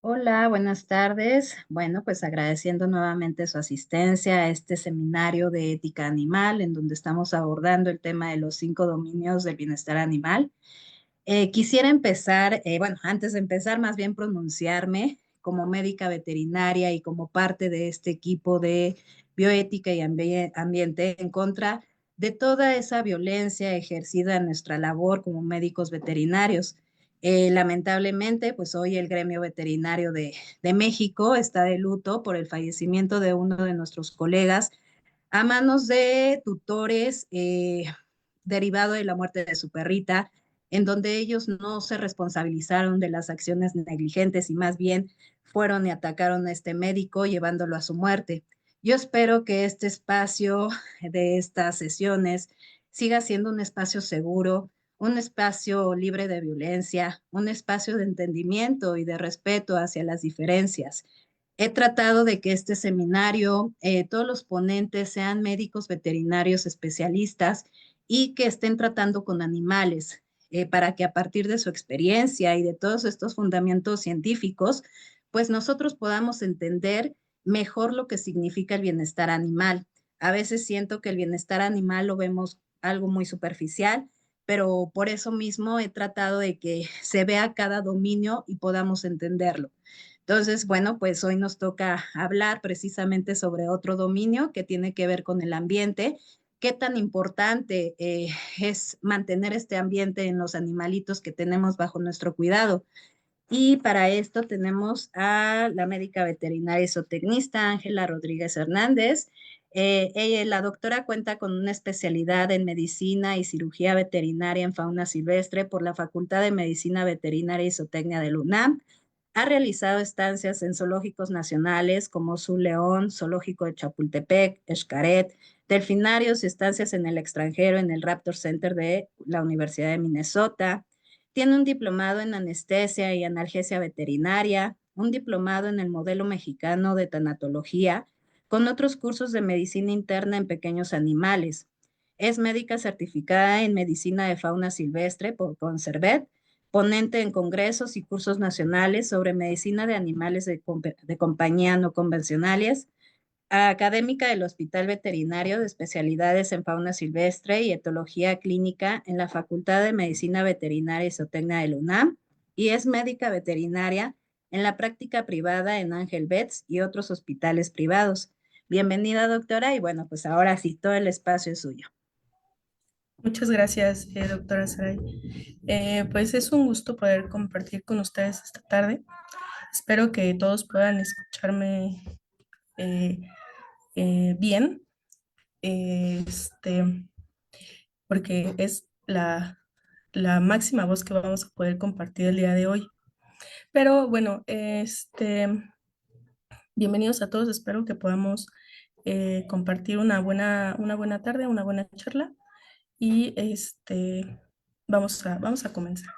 Hola, buenas tardes. Bueno, pues agradeciendo nuevamente su asistencia a este seminario de ética animal, en donde estamos abordando el tema de los 5 dominios del bienestar animal. Quisiera empezar, bueno, antes de empezar, más bien pronunciarme como médica veterinaria y como parte de este equipo de bioética y ambiente en contra de toda esa violencia ejercida en nuestra labor como médicos veterinarios. Lamentablemente, pues hoy el gremio veterinario de México está de luto por el fallecimiento de uno de nuestros colegas a manos de tutores derivado de la muerte de su perrita, en donde ellos no se responsabilizaron de las acciones negligentes y más bien fueron y atacaron a este médico llevándolo a su muerte. Yo espero que este espacio de estas sesiones siga siendo un espacio seguro, un espacio libre de violencia, un espacio de entendimiento y de respeto hacia las diferencias. He tratado de que este seminario, todos los ponentes sean médicos veterinarios especialistas y que estén tratando con animales, para que a partir de su experiencia y de todos estos fundamentos científicos, pues nosotros podamos entender mejor lo que significa el bienestar animal. A veces siento que el bienestar animal lo vemos algo muy superficial, pero por eso mismo he tratado de que se vea cada dominio y podamos entenderlo. Entonces, bueno, pues hoy nos toca hablar precisamente sobre otro dominio que tiene que ver con el ambiente. ¿Qué tan importante es mantener este ambiente en los animalitos que tenemos bajo nuestro cuidado? Y para esto tenemos a la médica veterinaria y zootecnista Ángela Rodríguez Hernández. La doctora cuenta con una especialidad en medicina y cirugía veterinaria en fauna silvestre por la Facultad de Medicina Veterinaria y Zootecnia de la UNAM. Ha realizado estancias en zoológicos nacionales como Zoo León, Zoológico de Chapultepec, Xcaret, delfinarios y estancias en el extranjero en el Raptor Center de la Universidad de Minnesota. Tiene un diplomado en anestesia y analgesia veterinaria, un diplomado en el modelo mexicano de tanatología, con otros cursos de medicina interna en pequeños animales. Es médica certificada en medicina de fauna silvestre por Conservet, ponente en congresos y cursos nacionales sobre medicina de animales de compañía no convencionales, académica del Hospital Veterinario de especialidades en fauna silvestre y etología clínica en la Facultad de Medicina Veterinaria y Zootecnia de la UNAM, y es médica veterinaria en la práctica privada en Ángel Vets y otros hospitales privados. Bienvenida, doctora, y bueno, pues ahora sí, todo el espacio es suyo. Muchas gracias, doctora Saray. Pues es un gusto poder compartir con ustedes esta tarde. Espero que todos puedan escucharme eh, bien, porque es la máxima voz que vamos a poder compartir el día de hoy. Pero bueno, bienvenidos a todos. Espero que podamos compartir una buena tarde, una buena charla y vamos a comenzar.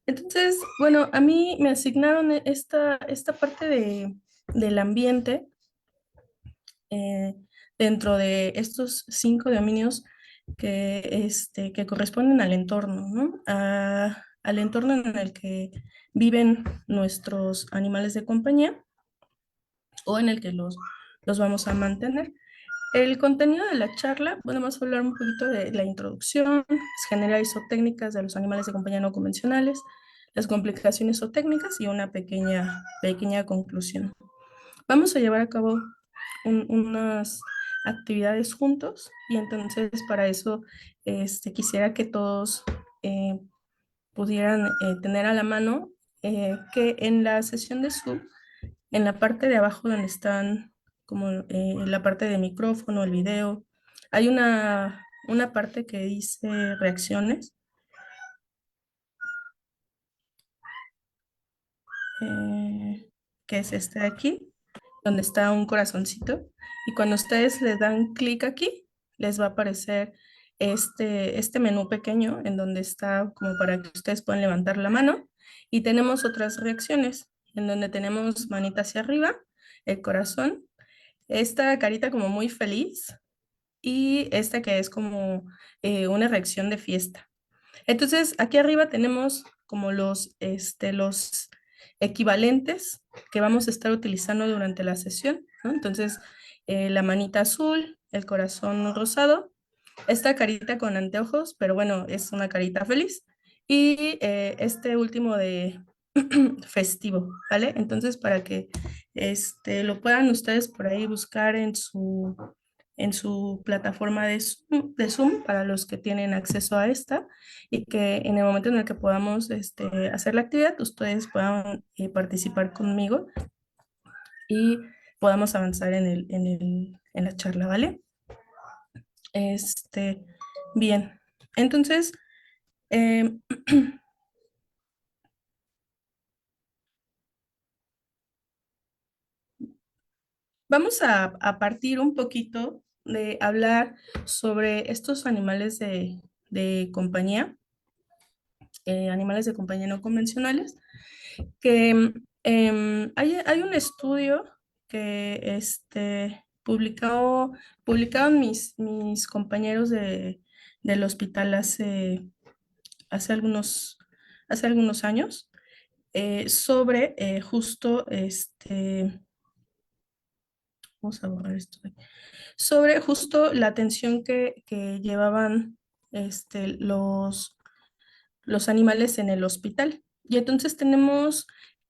Entonces, bueno, a mí me asignaron esta parte del ambiente eh, dentro de estos 5 dominios que corresponden al entorno, ¿no? Al entorno en el que viven nuestros animales de compañía o en el que los vamos a mantener. El contenido de la charla, bueno, vamos a hablar un poquito de la introducción, las generales o técnicas de los animales de compañía no convencionales, las complicaciones o técnicas y una pequeña conclusión. Vamos a llevar a cabo unas actividades juntos y entonces para eso quisiera que todos eh, pudieran tener a la mano que en la sesión de Zoom, en la parte de abajo donde están como la parte de micrófono, el video, hay una parte que dice reacciones, que es este de aquí, donde está un corazoncito. Y cuando ustedes le dan clic aquí, les va a aparecer este menú pequeño en donde está como para que ustedes puedan levantar la mano. Y tenemos otras reacciones, en donde tenemos manita hacia arriba, el corazón, esta carita como muy feliz y esta que es como una reacción de fiesta. Entonces, aquí arriba tenemos como los equivalentes que vamos a estar utilizando durante la sesión, ¿no? Entonces, la manita azul, el corazón rosado, esta carita con anteojos, pero bueno, es una carita feliz. Y este último de festivo, ¿vale? Entonces, para que lo puedan ustedes por ahí buscar en su plataforma de Zoom para los que tienen acceso a esta y que en el momento en el que podamos hacer la actividad, ustedes puedan participar conmigo y podamos avanzar en la charla, ¿vale? Este, bien, entonces, eh, vamos a partir un poquito de hablar sobre estos animales de compañía, animales de compañía no convencionales, que hay un estudio que publicaron mis compañeros del hospital hace hace algunos años sobre justo vamos a borrar esto sobre justo la atención que llevaban los animales en el hospital. Y entonces tenemos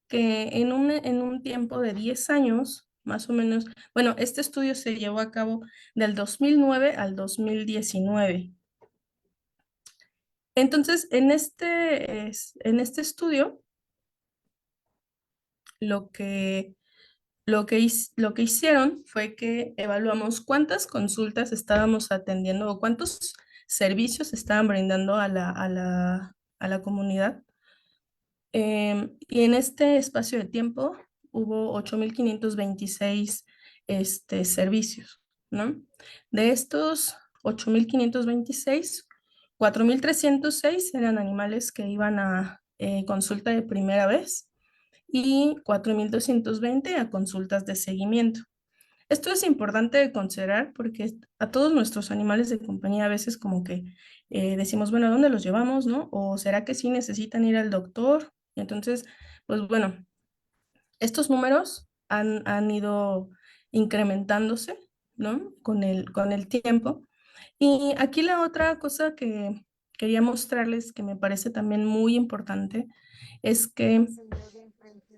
que en un tiempo de 10 años, más o menos, bueno, este estudio se llevó a cabo del 2009 al 2019. Entonces, en este estudio, lo que lo que hicieron fue que evaluamos cuántas consultas estábamos atendiendo o cuántos servicios estaban brindando a la comunidad. Y en este espacio de tiempo hubo 8.526 servicios, ¿no? De estos 8.526, 4.306 eran animales que iban a consulta de primera vez y 4.220 a consultas de seguimiento. Esto es importante de considerar porque a todos nuestros animales de compañía a veces como que decimos, bueno, ¿a dónde los llevamos, no? ¿O será que sí necesitan ir al doctor? Entonces, pues bueno, estos números han ido incrementándose, ¿no? Con el tiempo. Y aquí la otra cosa que quería mostrarles que me parece también muy importante es que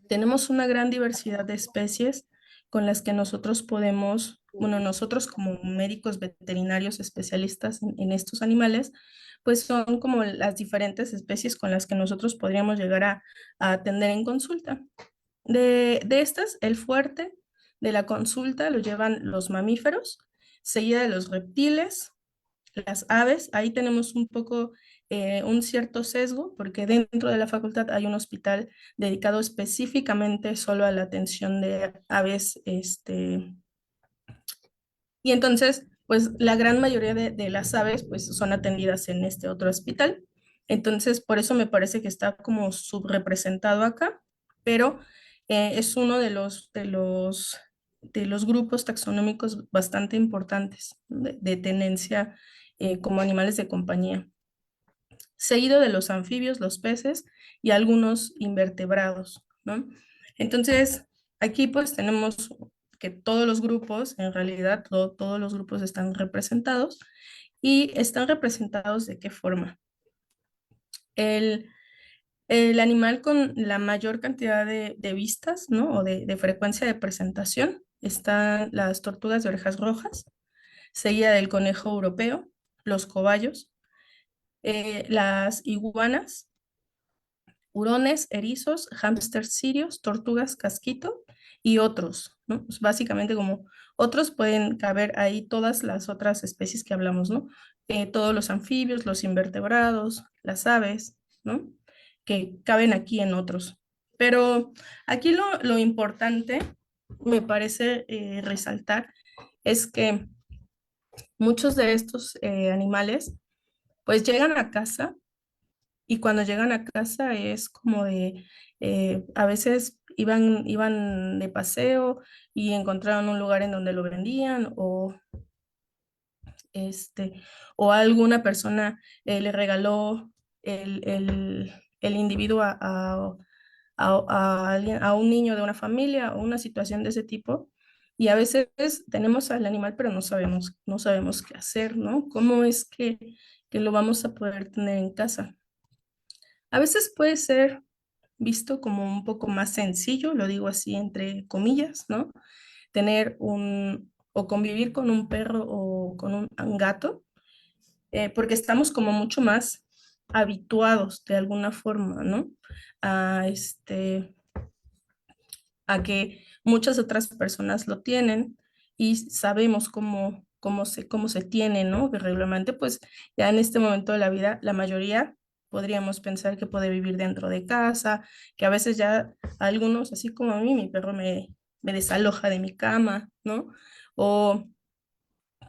tenemos una gran diversidad de especies con las que nosotros podemos, bueno, nosotros como médicos veterinarios especialistas en estos animales, pues son como las diferentes especies con las que nosotros podríamos llegar a atender en consulta. De estas, el fuerte de la consulta lo llevan los mamíferos, seguida de los reptiles, las aves. Ahí tenemos un poco un cierto sesgo porque dentro de la facultad hay un hospital dedicado específicamente solo a la atención de aves, y entonces, pues la gran mayoría de las aves pues son atendidas en este otro hospital. Entonces, por eso me parece que está como subrepresentado acá, pero es uno de los grupos taxonómicos bastante importantes de tenencia como animales de compañía, seguido de los anfibios, los peces y algunos invertebrados, ¿no? Entonces, aquí pues tenemos que todos los grupos, en realidad todos los grupos están representados y están representados de qué forma. El, el animal con la mayor cantidad de vistas, ¿no? O de frecuencia de presentación están las tortugas de orejas rojas, seguida del conejo europeo, los cobayos, las iguanas, hurones, erizos, hámsters sirios, tortugas casquito y otros, ¿no? Pues básicamente como otros pueden caber ahí todas las otras especies que hablamos, ¿no? Todos los anfibios, los invertebrados, las aves, ¿no? Que caben aquí en otros. Pero aquí lo importante, me parece resaltar, es que muchos de estos animales pues llegan a casa y cuando llegan a casa es como de, a veces iban de paseo y encontraron un lugar en donde lo vendían este, o alguna persona le regaló el individuo a un niño de una familia o una situación de ese tipo. Y a veces tenemos al animal, pero no sabemos qué hacer, ¿no? ¿Cómo es que lo vamos a poder tener en casa? A veces puede ser visto como un poco más sencillo, lo digo así entre comillas, ¿no? Tener o convivir con un perro o con un gato, porque estamos como mucho más habituados de alguna forma, ¿no? A, a que muchas otras personas lo tienen y sabemos cómo se tiene, ¿no? Que regularmente, pues ya en este momento de la vida, la mayoría podríamos pensar que puede vivir dentro de casa, que a veces ya algunos, así como a mí, mi perro me desaloja de mi cama, ¿no? O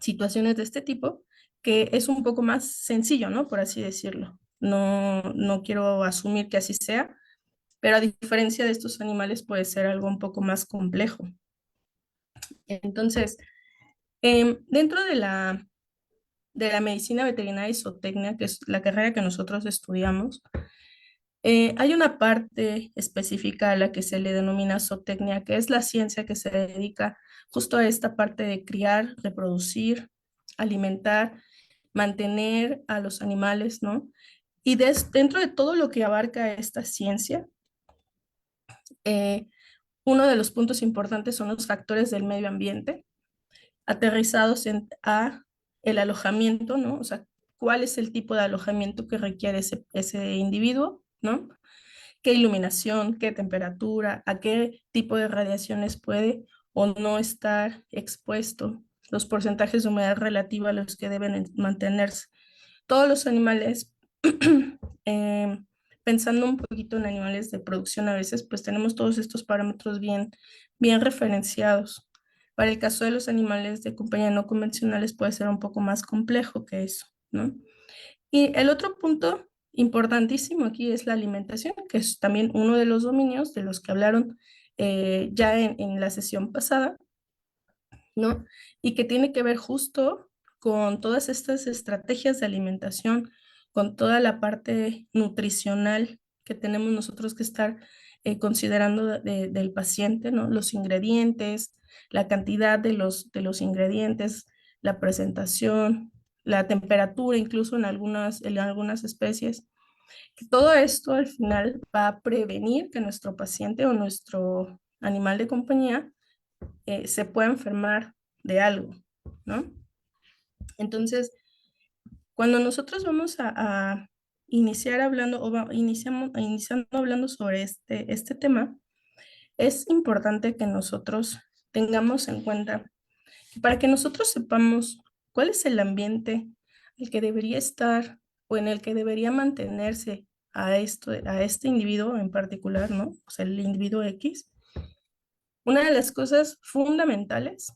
situaciones de este tipo, que es un poco más sencillo, ¿no? Por así decirlo. No quiero asumir que así sea, pero a diferencia de estos animales puede ser algo un poco más complejo. Entonces, dentro de la medicina veterinaria y zootecnia, que es la carrera que nosotros estudiamos, hay una parte específica a la que se le denomina zootecnia, que es la ciencia que se dedica justo a esta parte de criar, reproducir, alimentar, mantener a los animales, ¿no? Y dentro de todo lo que abarca esta ciencia, eh, uno de los puntos importantes son los factores del medio ambiente, aterrizados el alojamiento, ¿no? O sea, cuál es el tipo de alojamiento que requiere ese individuo, ¿no? Qué iluminación, qué temperatura, a qué tipo de radiaciones puede o no estar expuesto, los porcentajes de humedad relativa a los que deben mantenerse. Todos los animales, eh, pensando un poquito en animales de producción a veces, pues tenemos todos estos parámetros bien referenciados. Para el caso de los animales de compañía no convencionales puede ser un poco más complejo que eso, ¿no? Y el otro punto importantísimo aquí es la alimentación, que es también uno de los dominios de los que hablaron ya en la sesión pasada, ¿no? Y que tiene que ver justo con todas estas estrategias de alimentación, con toda la parte nutricional que tenemos nosotros que estar considerando del paciente, ¿no? Los ingredientes, la cantidad de los ingredientes, la presentación, la temperatura, incluso en algunas especies. Que todo esto al final va a prevenir que nuestro paciente o nuestro animal de compañía se pueda enfermar de algo, ¿no? Entonces, cuando nosotros vamos a iniciar hablando o iniciando hablando sobre este tema, es importante que nosotros tengamos en cuenta que para que nosotros sepamos cuál es el ambiente el que debería estar o en el que debería mantenerse a este individuo en particular, ¿no? O sea, el individuo X, una de las cosas fundamentales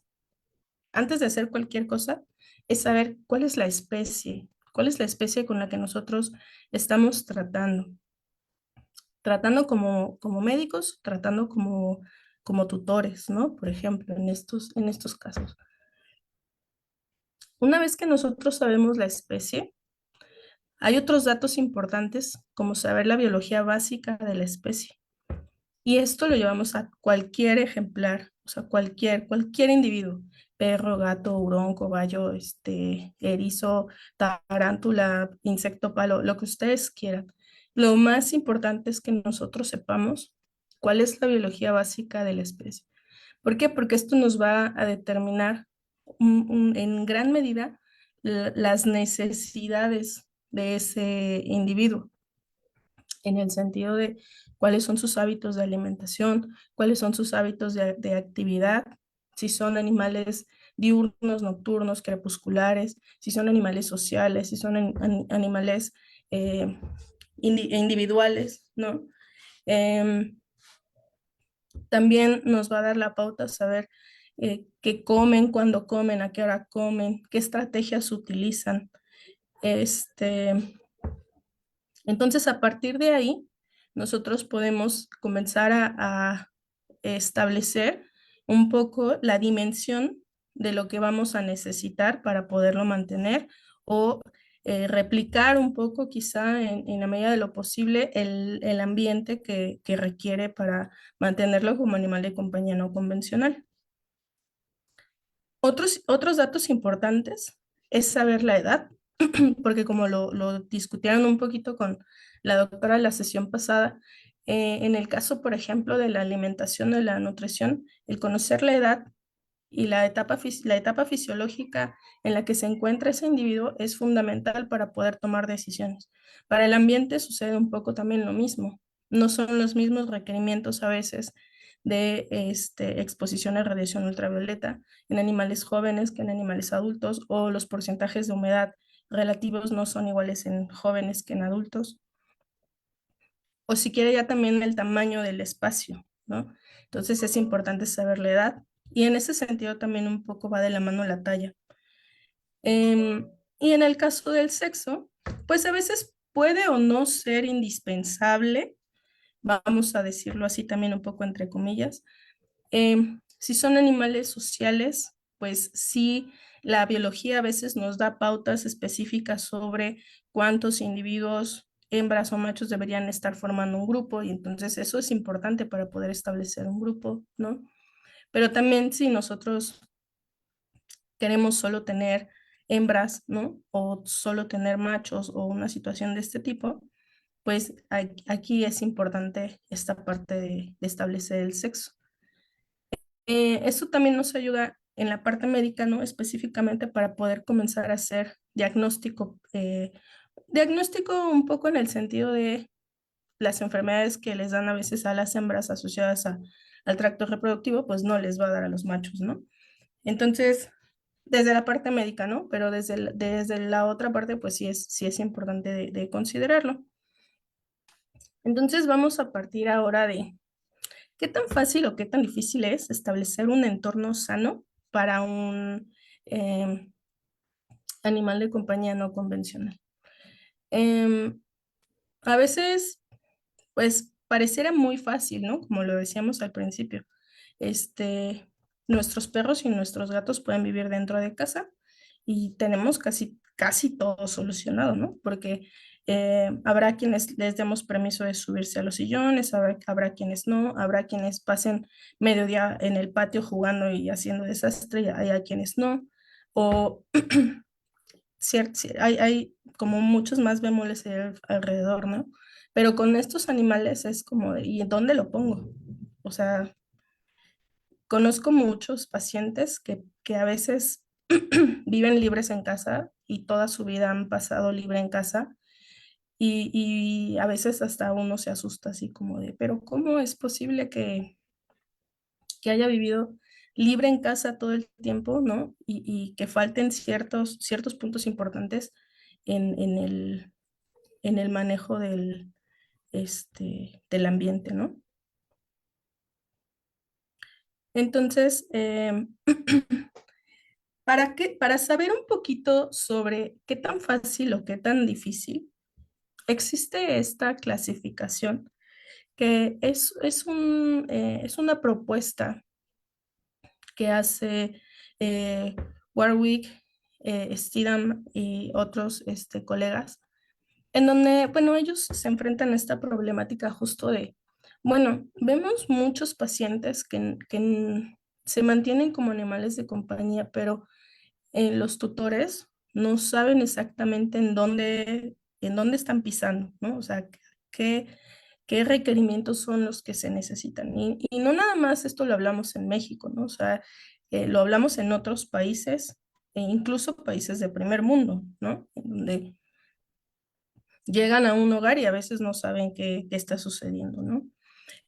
antes de hacer cualquier cosa, es saber cuál es la especie con la que nosotros estamos tratando como médicos, tratando como tutores, ¿no? Por ejemplo, en estos casos. Una vez que nosotros sabemos la especie, hay otros datos importantes como saber la biología básica de la especie. Y esto lo llevamos a cualquier ejemplar, o sea, cualquier individuo, perro, gato, hurón, cobayo, erizo, tarántula, insecto palo, lo que ustedes quieran. Lo más importante es que nosotros sepamos cuál es la biología básica de la especie. ¿Por qué? Porque esto nos va a determinar en gran medida las necesidades de ese individuo en el sentido de cuáles son sus hábitos de alimentación, cuáles son sus hábitos de actividad, si son animales diurnos, nocturnos, crepusculares, si son animales sociales, si son animales eh, individuales, ¿no? Em, También nos va a dar la pauta a saber qué comen, cuándo comen, a qué hora comen, qué estrategias utilizan. Este, entonces, a partir de ahí, nosotros podemos comenzar a establecer un poco la dimensión de lo que vamos a necesitar para poderlo mantener o replicar un poco quizá en la medida de lo posible el ambiente que requiere para mantenerlo como animal de compañía no convencional. Otros datos importantes es saber la edad, porque como lo discutieron un poquito con la doctora en la sesión pasada, en el caso, por ejemplo, de la alimentación o de la nutrición, el conocer la edad y la etapa fisiológica en la que se encuentra ese individuo es fundamental para poder tomar decisiones. Para el ambiente sucede un poco también lo mismo. No son los mismos requerimientos a veces de exposición a radiación ultravioleta en animales jóvenes que en animales adultos, o los porcentajes de humedad relativos no son iguales en jóvenes que en adultos, o si quiere ya también el tamaño del espacio, ¿no? Entonces es importante saber la edad, y en ese sentido también un poco va de la mano la talla. Y en el caso del sexo, pues a veces puede o no ser indispensable, vamos a decirlo así también un poco entre comillas. Si son animales sociales, pues sí, la biología a veces nos da pautas específicas sobre cuántos individuos, hembras o machos, deberían estar formando un grupo, y entonces eso es importante para poder establecer un grupo, ¿no? Pero también si nosotros queremos solo tener hembras, ¿no? O solo tener machos o una situación de este tipo, pues aquí es importante esta parte de establecer el sexo. Eso también nos ayuda en la parte médica, ¿no? Específicamente para poder comenzar a hacer diagnóstico, diagnóstico un poco en el sentido de las enfermedades que les dan a veces a las hembras asociadas al tracto reproductivo, pues no les va a dar a los machos, ¿no? Entonces, desde la parte médica, ¿no? Pero desde la otra parte, pues sí es importante de considerarlo. Entonces, vamos a partir ahora de qué tan fácil o qué tan difícil es establecer un entorno sano para un animal de compañía no convencional. Em, a veces, pues, pareciera muy fácil, ¿no? Como lo decíamos al principio. Este, nuestros perros y nuestros gatos pueden vivir dentro de casa y tenemos casi todo solucionado, ¿no? Porque habrá quienes les demos permiso de subirse a los sillones, habrá quienes no, habrá quienes pasen mediodía en el patio jugando y haciendo desastre, y hay quienes no, o hay como muchos más bemoles alrededor, ¿no? Pero con estos animales es como, ¿y en dónde lo pongo? O sea, conozco muchos pacientes que a veces viven libres en casa y toda su vida han pasado libre en casa, y a veces hasta uno se asusta así como de, pero ¿cómo es posible que haya vivido libre en casa todo el tiempo, ¿no? Y que falten ciertos puntos importantes en en el manejo del ambiente, ¿no? Entonces, para saber un poquito sobre qué tan fácil o qué tan difícil, existe esta clasificación que es una propuesta que hace Warwick, Steedham y otros colegas, en donde, bueno, ellos se enfrentan a esta problemática justo de, bueno, vemos muchos pacientes que se mantienen como animales de compañía, pero los tutores no saben exactamente en dónde están pisando, ¿no? O sea, qué, qué requerimientos son los que se necesitan. Y no nada más esto lo hablamos en México, ¿no? O sea, lo hablamos en otros países, e incluso países de primer mundo, ¿no? En donde llegan a un hogar y a veces no saben qué está sucediendo, ¿no?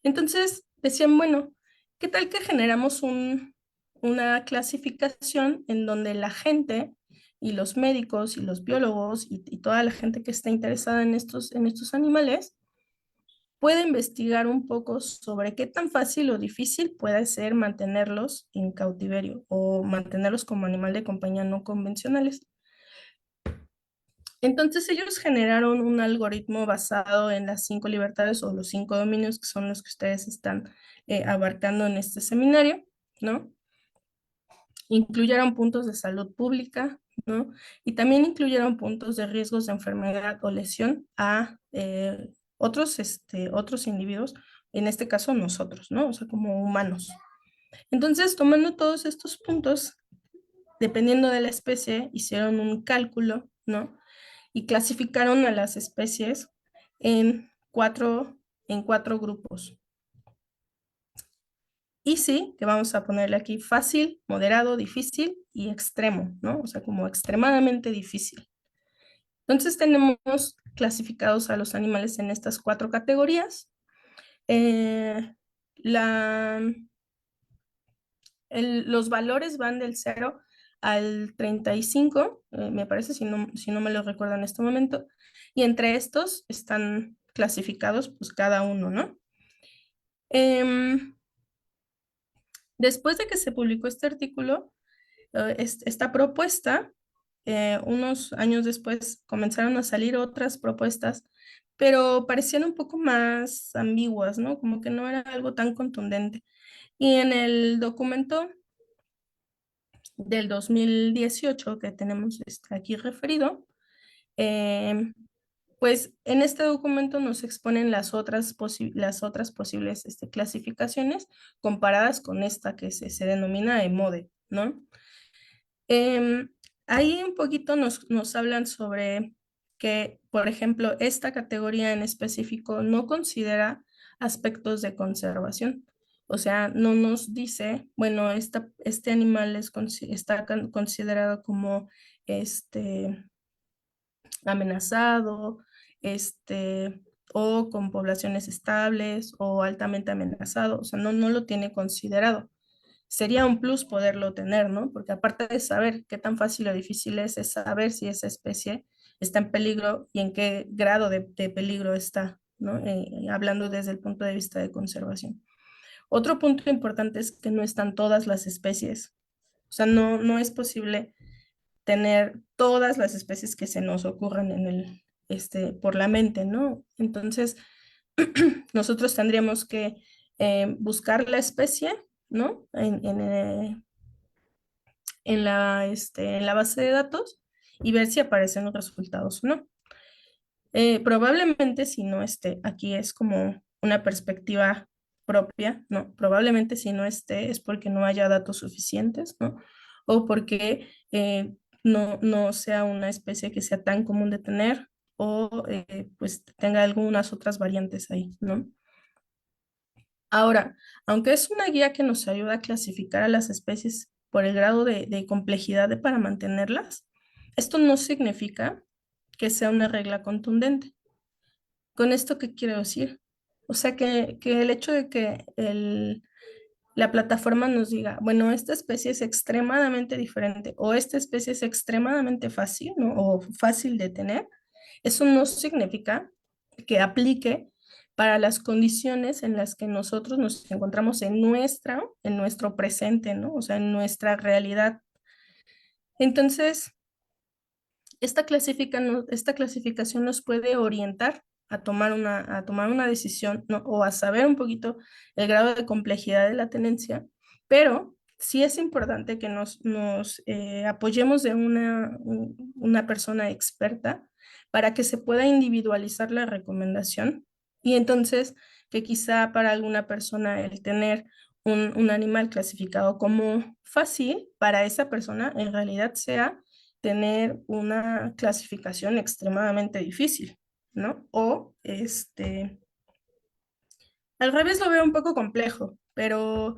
Entonces decían, bueno, ¿qué tal que generamos una clasificación en donde la gente y los médicos y los biólogos y toda la gente que está interesada en estos animales puede investigar un poco sobre qué tan fácil o difícil puede ser mantenerlos en cautiverio o mantenerlos como animal de compañía no convencionales? Entonces ellos generaron un algoritmo basado en las 5 libertades o los 5 dominios, que son los que ustedes están abarcando en este seminario, ¿no? Incluyeron puntos de salud pública, ¿no? Y también incluyeron puntos de riesgos de enfermedad o lesión a otros individuos, en este caso nosotros, ¿no? O sea, como humanos. Entonces, tomando todos estos puntos, dependiendo de la especie, hicieron un cálculo, ¿no? Y clasificaron a las especies en cuatro grupos. Easy, que vamos a ponerle aquí fácil, moderado, difícil y extremo, ¿no? O sea, como extremadamente difícil. Entonces tenemos clasificados a los animales en estas cuatro categorías. Eh, la, los valores van del 0 al 35, me parece, si no me lo recuerdo en este momento, y entre estos están clasificados pues cada uno, ¿no? Em, Después de que se publicó este artículo, esta propuesta, unos años después comenzaron a salir otras propuestas, pero parecían un poco más ambiguas, ¿no? Como que no era algo tan contundente. Y en el documento del 2018 que tenemos aquí referido, eh, pues en este documento nos exponen las otras posibles clasificaciones comparadas con esta que se denomina EMODE, ¿no? Em, Ahí un poquito nos hablan sobre que, por ejemplo, esta categoría en específico no considera aspectos de conservación. O sea, no nos dice, bueno, este animal está considerado como este, amenazado, o con poblaciones estables o altamente amenazado. O sea, no lo tiene considerado. Sería un plus poderlo tener, ¿no? Porque aparte de saber qué tan fácil o difícil es saber si esa especie está en peligro y en qué grado de peligro está, ¿no? Hablando desde el punto de vista de conservación. Otro punto importante es que no están todas las especies. O sea, no es posible tener todas las especies que se nos ocurran por la mente, ¿no? Entonces, nosotros tendríamos que buscar la especie, ¿no? En la base de datos y ver si aparecen los resultados o no. Probablemente si no esté, aquí es como una perspectiva propia, ¿no? Probablemente si no esté es porque no haya datos suficientes, ¿no? O porque no sea una especie que sea tan común de tener o pues tenga algunas otras variantes ahí, ¿no? Ahora, aunque es una guía que nos ayuda a clasificar a las especies por el grado de complejidad para mantenerlas, esto no significa que sea una regla contundente. ¿Con esto qué quiero decir? O sea, que el hecho de que la plataforma nos diga, bueno, esta especie es extremadamente diferente o esta especie es extremadamente fácil, ¿no? O fácil de tener, eso no significa que aplique para las condiciones en las que nosotros nos encontramos en nuestro presente, ¿no? O sea, en nuestra realidad. Entonces, esta clasificación nos puede orientar a tomar una decisión, ¿no? O a saber un poquito el grado de complejidad de la tenencia, pero sí es importante que nos apoyemos de una persona experta para que se pueda individualizar la recomendación y entonces que quizá para alguna persona el tener un animal clasificado como fácil, para esa persona en realidad sea tener una clasificación extremadamente difícil, ¿no? O al revés lo veo un poco complejo, pero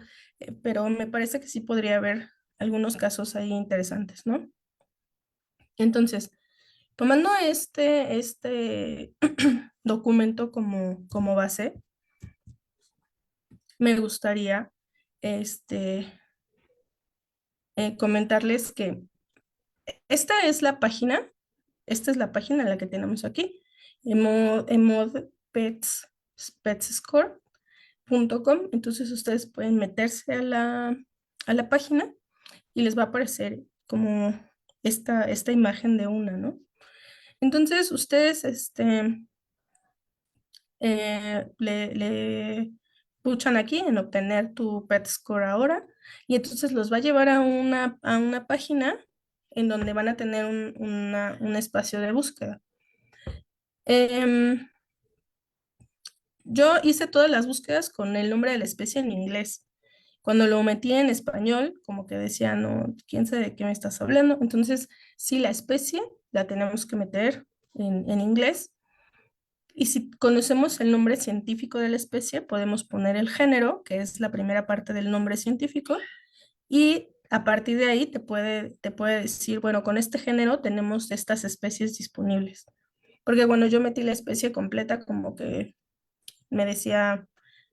me parece que sí podría haber algunos casos ahí interesantes, ¿no? Entonces, tomando este documento como base, me gustaría este, comentarles que esta es la página. Esta es la página la que tenemos aquí, emodpetsscore.com. Entonces ustedes pueden meterse a la página y les va a aparecer como esta imagen de una, ¿no? Entonces ustedes le puchan aquí en obtener tu pet score ahora y entonces los va a llevar a una página en donde van a tener un espacio de búsqueda. Em, yo hice todas las búsquedas con el nombre de la especie en inglés. Cuando lo metí en español, como que decía, no, quién sabe de qué me estás hablando. Entonces, sí, la especie la tenemos que meter en inglés. Y si conocemos el nombre científico de la especie, podemos poner el género, que es la primera parte del nombre científico, y a partir de ahí te puede decir, bueno, con este género tenemos estas especies disponibles. Porque cuando yo metí la especie completa, como que me decía,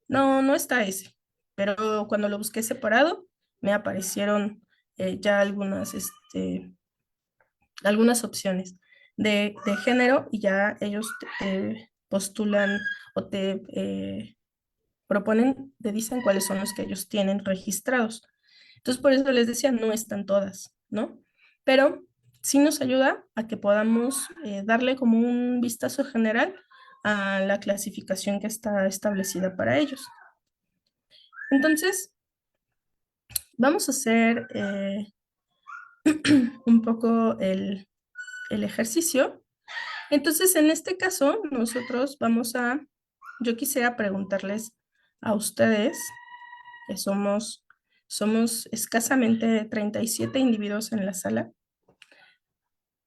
no, no está ese. Pero cuando lo busqué separado, me aparecieron ya algunas opciones de género y ya ellos te postulan o te proponen, te dicen cuáles son los que ellos tienen registrados. Entonces, por eso les decía, no están todas, ¿no? Pero sí nos ayuda a que podamos darle como un vistazo general a la clasificación que está establecida para ellos. Entonces, vamos a hacer un poco el ejercicio. Entonces, en este caso, yo quisiera preguntarles a ustedes, que somos escasamente 37 individuos en la sala,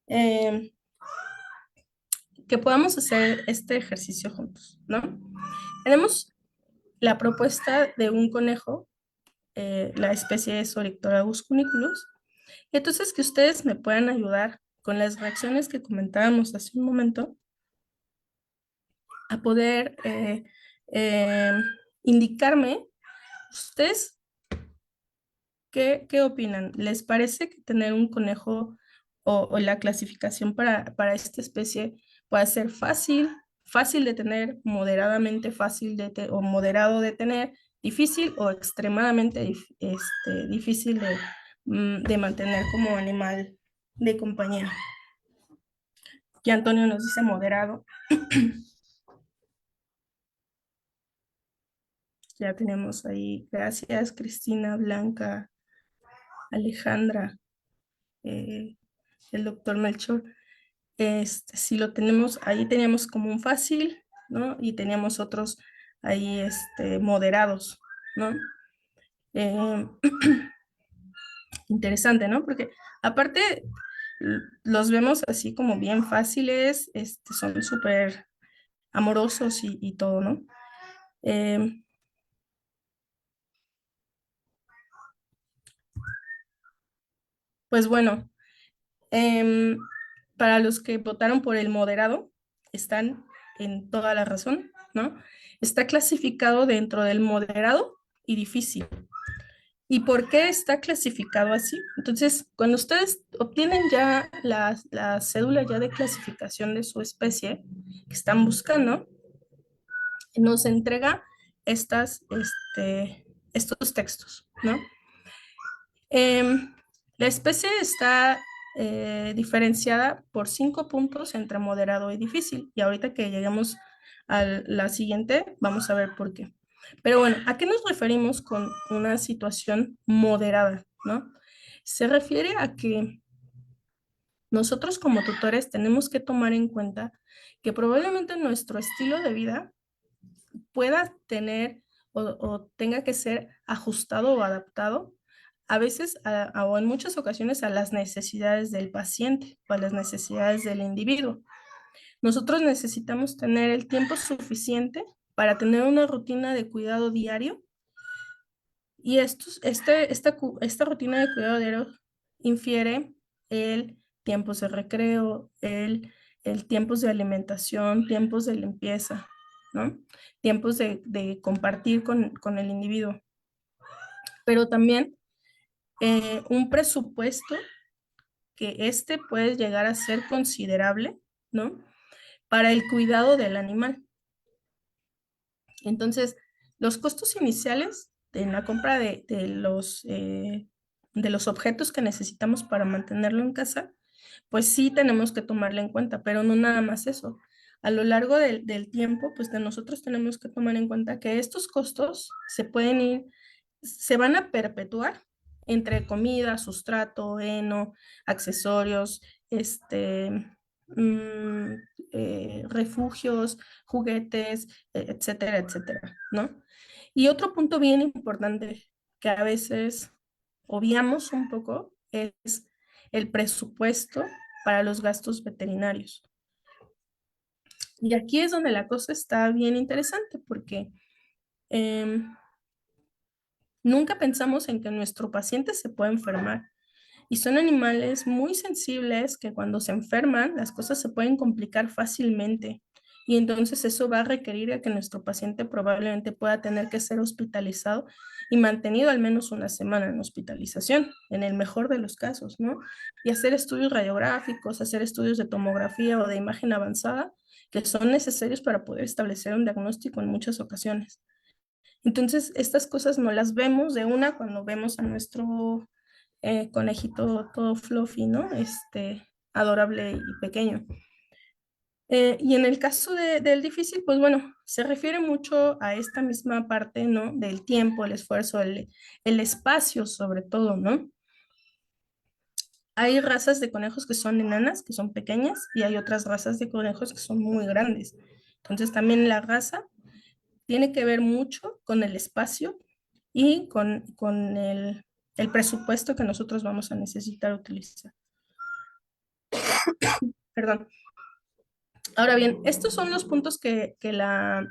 eh, que podamos hacer este ejercicio juntos, ¿no? Tenemos la propuesta de un conejo, la especie es Oryctolagus cuniculus, y entonces que ustedes me puedan ayudar con las reacciones que comentábamos hace un momento a poder eh, indicarme ustedes qué opinan. ¿Les parece que tener un conejo o la clasificación para esta especie puede ser fácil de tener, moderadamente fácil o moderado de tener, difícil o extremadamente difícil de mantener como animal de compañía? Y Antonio nos dice moderado. Ya tenemos ahí, gracias, Cristina, Blanca, Alejandra, eh, el doctor Melchor. Si lo tenemos, ahí teníamos como un fácil, ¿no? Y teníamos otros ahí, moderados, ¿no? Eh, interesante, ¿no? Porque aparte los vemos así como bien fáciles, son súper amorosos y todo, ¿no? Eh, pues bueno, em, para los que votaron por el moderado, están en toda la razón, ¿no? Está clasificado dentro del moderado y difícil. ¿Y por qué está clasificado así? Entonces, cuando ustedes obtienen ya la cédula ya de clasificación de su especie que están buscando, nos entrega estos textos, ¿no? Em, la especie está diferenciada por 5 puntos entre moderado y difícil. Y ahorita que lleguemos a la siguiente, vamos a ver por qué. Pero bueno, ¿a qué nos referimos con una situación moderada, no? Se refiere a que nosotros como tutores tenemos que tomar en cuenta que probablemente nuestro estilo de vida pueda tener o tenga que ser ajustado o adaptado a veces o en muchas ocasiones a las necesidades del paciente o a las necesidades del individuo. Nosotros necesitamos tener el tiempo suficiente para tener una rutina de cuidado diario y esta rutina de cuidado diario infiere el tiempos de recreo, el tiempos de alimentación, tiempos de limpieza, ¿no? Tiempos de compartir con el individuo, pero también un presupuesto que puede llegar a ser considerable, ¿no? Para el cuidado del animal. Entonces, los costos iniciales en la compra de los objetos que necesitamos para mantenerlo en casa, pues sí tenemos que tomarlo en cuenta, pero no nada más eso. A lo largo del tiempo, pues de nosotros tenemos que tomar en cuenta que estos costos se van a perpetuar entre comida, sustrato, heno, accesorios, este, mm, refugios, juguetes, etcétera, etcétera, ¿no? Y otro punto bien importante que a veces obviamos un poco es el presupuesto para los gastos veterinarios. Y aquí es donde la cosa está bien interesante porque em, nunca pensamos en que nuestro paciente se puede enfermar. Y son animales muy sensibles que cuando se enferman las cosas se pueden complicar fácilmente. Y entonces eso va a requerir a que nuestro paciente probablemente pueda tener que ser hospitalizado y mantenido al menos una semana en hospitalización, en el mejor de los casos, ¿no? Y hacer estudios radiográficos, hacer estudios de tomografía o de imagen avanzada que son necesarios para poder establecer un diagnóstico en muchas ocasiones. Entonces, estas cosas no las vemos de una cuando vemos a nuestro conejito todo fluffy, ¿no? Adorable y pequeño. Y en el caso del difícil, pues bueno, se refiere mucho a esta misma parte, ¿no? Del tiempo, el esfuerzo, el espacio sobre todo, ¿no? Hay razas de conejos que son enanas, que son pequeñas, y hay otras razas de conejos que son muy grandes. Entonces también la raza tiene que ver mucho con el espacio y con el presupuesto que nosotros vamos a necesitar utilizar. Perdón. Ahora bien, estos son los puntos que el, ay,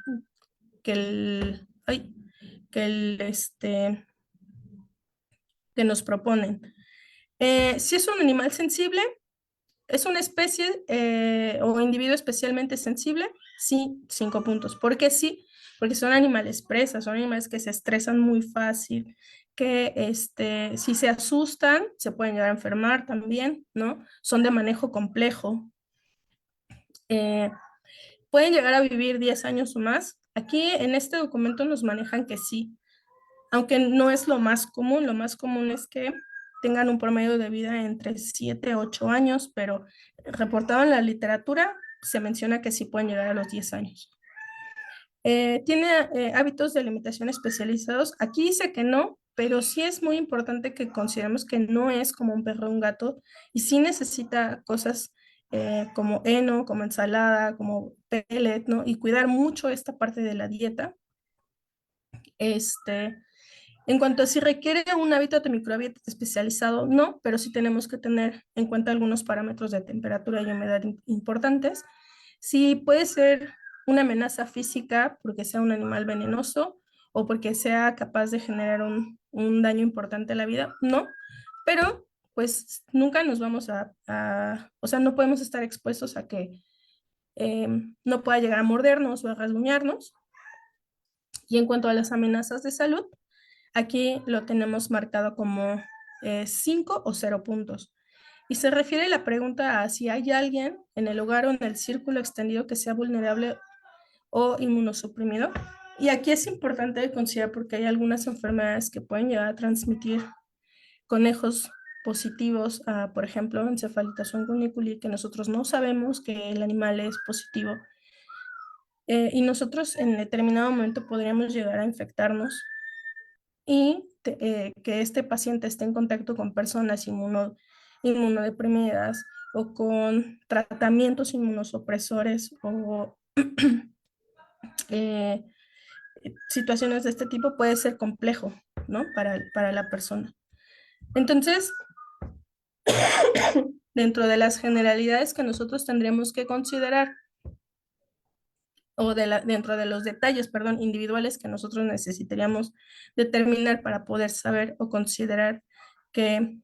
que el, que nos proponen. Si es un animal sensible, es una especie o individuo especialmente sensible, sí, 5 puntos. ¿Por qué sí? Porque son animales presas, son animales que se estresan muy fácil, que si se asustan, se pueden llegar a enfermar también, ¿no? Son de manejo complejo. Eh, Pueden llegar a vivir 10 años o más. Aquí en este documento nos manejan que sí, aunque no es lo más común es que tengan un promedio de vida entre 7 y 8 años, pero reportado en la literatura se menciona que sí pueden llegar a los 10 años. Tiene hábitos de alimentación especializados. Aquí dice que no, pero sí es muy importante que consideremos que no es como un perro o un gato y sí necesita cosas como heno, como ensalada, como pellet, ¿no? Y cuidar mucho esta parte de la dieta. Este, en cuanto a si requiere un hábitat de microhábitat especializado, no, pero sí tenemos que tener en cuenta algunos parámetros de temperatura y humedad importantes. Sí puede ser una amenaza física porque sea un animal venenoso o porque sea capaz de generar un daño importante a la vida, no, pero pues nunca nos vamos o sea, no podemos estar expuestos a que no pueda llegar a mordernos o a rasguñarnos. Y en cuanto a las amenazas de salud, aquí lo tenemos marcado como 5 o 0 puntos. Y se refiere la pregunta a si hay alguien en el hogar o en el círculo extendido que sea vulnerable o inmunosuprimido. Y aquí es importante considerar porque hay algunas enfermedades que pueden llegar a transmitir conejos positivos a, por ejemplo, encefalitis cuniculi, que nosotros no sabemos que el animal es positivo. Y nosotros en determinado momento podríamos llegar a infectarnos y que este paciente esté en contacto con personas inmunodeprimidas o con tratamientos inmunosupresores o eh, situaciones de este tipo puede ser complejo, ¿no? Para la persona. Entonces, dentro de las generalidades que nosotros tendríamos que considerar dentro de los detalles, perdón, individuales que nosotros necesitaríamos determinar para poder saber o considerar que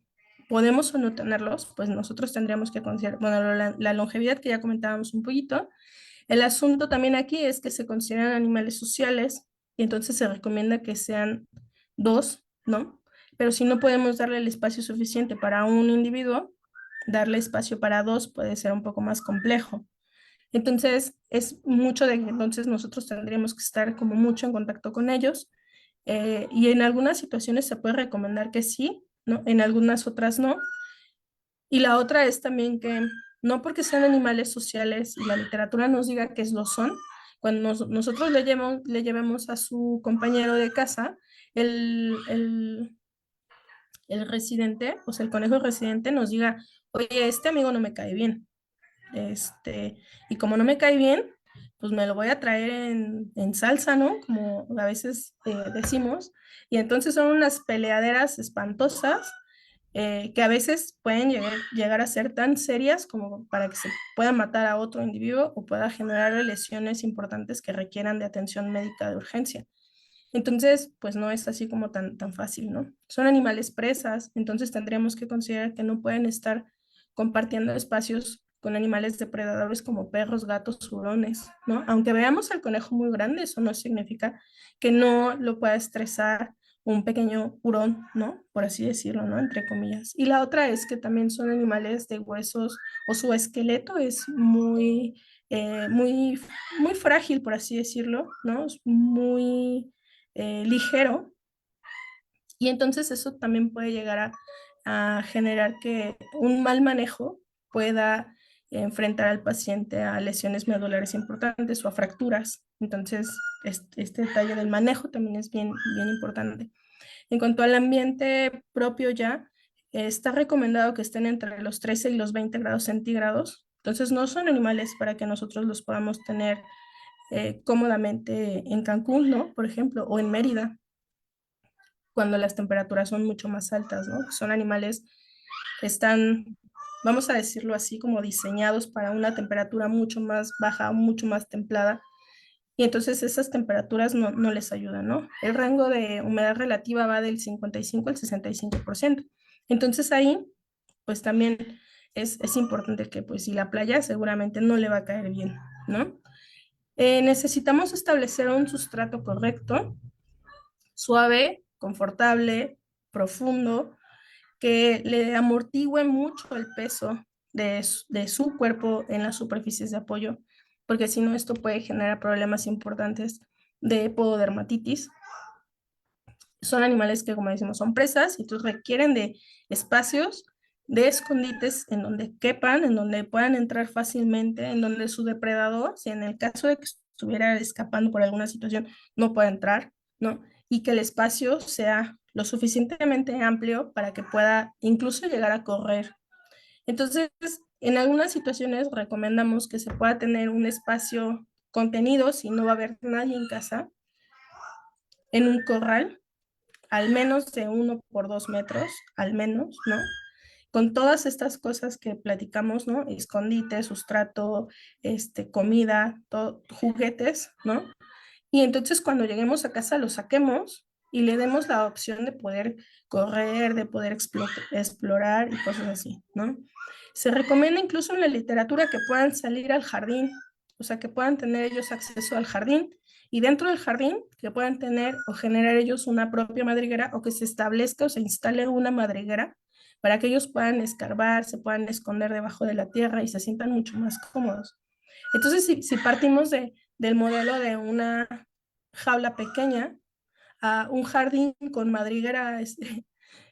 podemos o no tenerlos, pues nosotros tendríamos que considerar, bueno, la longevidad que ya comentábamos un poquito. El asunto también aquí es que se consideran animales sociales y entonces se recomienda que sean dos, ¿no? Pero si no podemos darle el espacio suficiente para un individuo, darle espacio para dos puede ser un poco más complejo. Entonces, es mucho de que entonces nosotros tendríamos que estar como mucho en contacto con ellos y en algunas situaciones se puede recomendar que sí, ¿no? En algunas otras no. Y la otra es también que no porque sean animales sociales y la literatura nos diga que lo son, cuando nosotros le llevemos a su compañero de casa, el, el, el residente, o sea, el conejo residente nos diga, oye, este amigo no me cae bien, y como no me cae bien, pues me lo voy a traer en salsa, ¿no? Como a veces decimos, y entonces son unas peleaderas espantosas que a veces pueden llegar a ser tan serias como para que se pueda matar a otro individuo o pueda generar lesiones importantes que requieran de atención médica de urgencia. Entonces, pues no es así como tan fácil, ¿no? Son animales presas, entonces tendríamos que considerar que no pueden estar compartiendo espacios con animales depredadores como perros, gatos, hurones, ¿no? Aunque veamos al conejo muy grande, eso no significa que no lo pueda estresar un pequeño hurón, ¿no? Por así decirlo, ¿no? Entre comillas. Y la otra es que también son animales de huesos o su esqueleto es muy, muy frágil, por así decirlo, ¿no? Es muy ligero y entonces eso también puede llegar a generar que un mal manejo pueda enfrentar al paciente a lesiones medulares importantes o a fracturas. Entonces, este detalle del manejo también es bien importante. En cuanto al ambiente propio ya, está recomendado que estén entre los 13 y los 20 grados centígrados. Entonces, no son animales para que nosotros los podamos tener cómodamente en Cancún, ¿no? Por ejemplo, o en Mérida cuando las temperaturas son mucho más altas, ¿no? Son animales que están, vamos a decirlo así, como diseñados para una temperatura mucho más baja, mucho más templada, y entonces esas temperaturas no les ayudan, ¿no? El rango de humedad relativa va del 55 al 65%. Entonces ahí, pues también es importante que, pues, si la playa seguramente no le va a caer bien, ¿no? Necesitamos establecer un sustrato correcto, suave, confortable, profundo, que le amortigüe mucho el peso de su cuerpo en las superficies de apoyo, porque si no esto puede generar problemas importantes de pododermatitis. Son animales que, como decimos, son presas y entonces requieren de espacios de escondites en donde quepan, en donde puedan entrar fácilmente, en donde su depredador, si en el caso de que estuviera escapando por alguna situación, no pueda entrar, ¿no? Y que el espacio sea lo suficientemente amplio para que pueda incluso llegar a correr. Entonces, en algunas situaciones recomendamos que se pueda tener un espacio contenido si no va a haber nadie en casa, en un corral al menos de 1 por 2 metros, al menos, ¿no? Con todas estas cosas que platicamos, ¿no? Escondite, sustrato, comida, juguetes, ¿no? Y entonces cuando lleguemos a casa lo saquemos y le demos la opción de poder correr, de poder explorar y cosas así, ¿no? Se recomienda incluso en la literatura que puedan salir al jardín, o sea, que puedan tener ellos acceso al jardín y dentro del jardín que puedan tener o generar ellos una propia madriguera o que se establezca o se instale una madriguera para que ellos puedan escarbar, se puedan esconder debajo de la tierra y se sientan mucho más cómodos. Entonces, si partimos del modelo de una jaula pequeña a un jardín con madriguera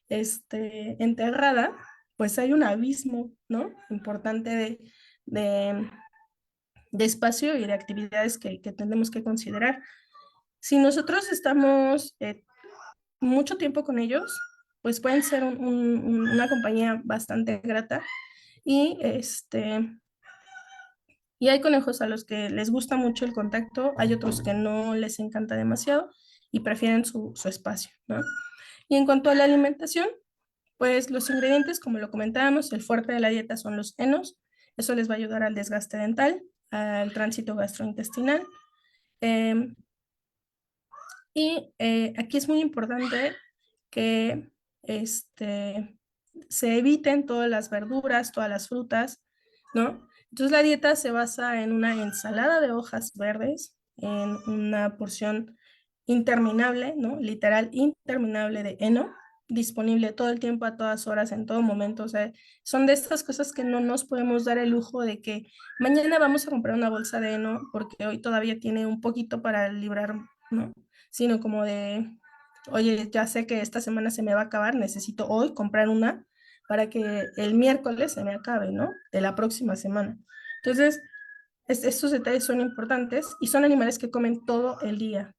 enterrada, pues hay un abismo, ¿no? Importante de, de espacio y de actividades que tenemos que considerar. Si nosotros estamos mucho tiempo con ellos, pues pueden ser una compañía bastante grata y y hay conejos a los que les gusta mucho el contacto, hay otros que no les encanta demasiado y prefieren su espacio, ¿no? Y en cuanto a la alimentación, pues los ingredientes, como lo comentábamos, el fuerte de la dieta son los henos, eso les va a ayudar al desgaste dental, al tránsito gastrointestinal. Eh, aquí es muy importante que se eviten todas las verduras, todas las frutas, ¿no? Entonces la dieta se basa en una ensalada de hojas verdes, en una porción interminable, ¿no? Literal interminable de heno, disponible todo el tiempo, a todas horas, en todo momento. O sea, son de estas cosas que no nos podemos dar el lujo de que mañana vamos a comprar una bolsa de heno porque hoy todavía tiene un poquito para librar, ¿no? Sino como de, oye, ya sé que esta semana se me va a acabar, necesito hoy comprar una para que el miércoles se me acabe, ¿no? De la próxima semana. Entonces, estos detalles son importantes y son animales que comen todo el día.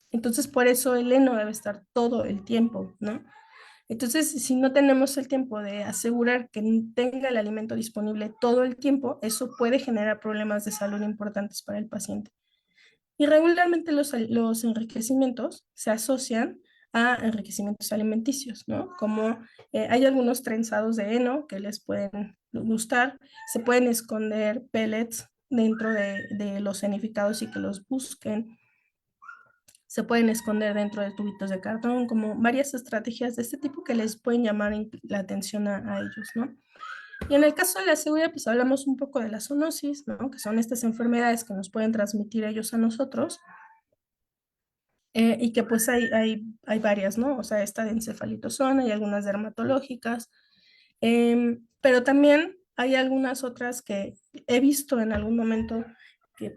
Entonces, por eso el heno debe estar todo el tiempo, ¿no? Entonces, si no tenemos el tiempo de asegurar que tenga el alimento disponible todo el tiempo, eso puede generar problemas de salud importantes para el paciente. Y regularmente los enriquecimientos se asocian a enriquecimientos alimenticios, ¿no? Como hay algunos trenzados de heno que les pueden gustar, se pueden esconder pellets dentro de los cenificados y que los busquen, se pueden esconder dentro de tubitos de cartón, como varias estrategias de este tipo que les pueden llamar la atención a ellos, ¿no? Y en el caso de la seguridad, pues hablamos un poco de la zoonosis, ¿no? Que son estas enfermedades que nos pueden transmitir ellos a nosotros, y que pues hay varias, ¿no? O sea, esta de encefalitosona y algunas dermatológicas, pero también hay algunas otras que he visto en algún momento que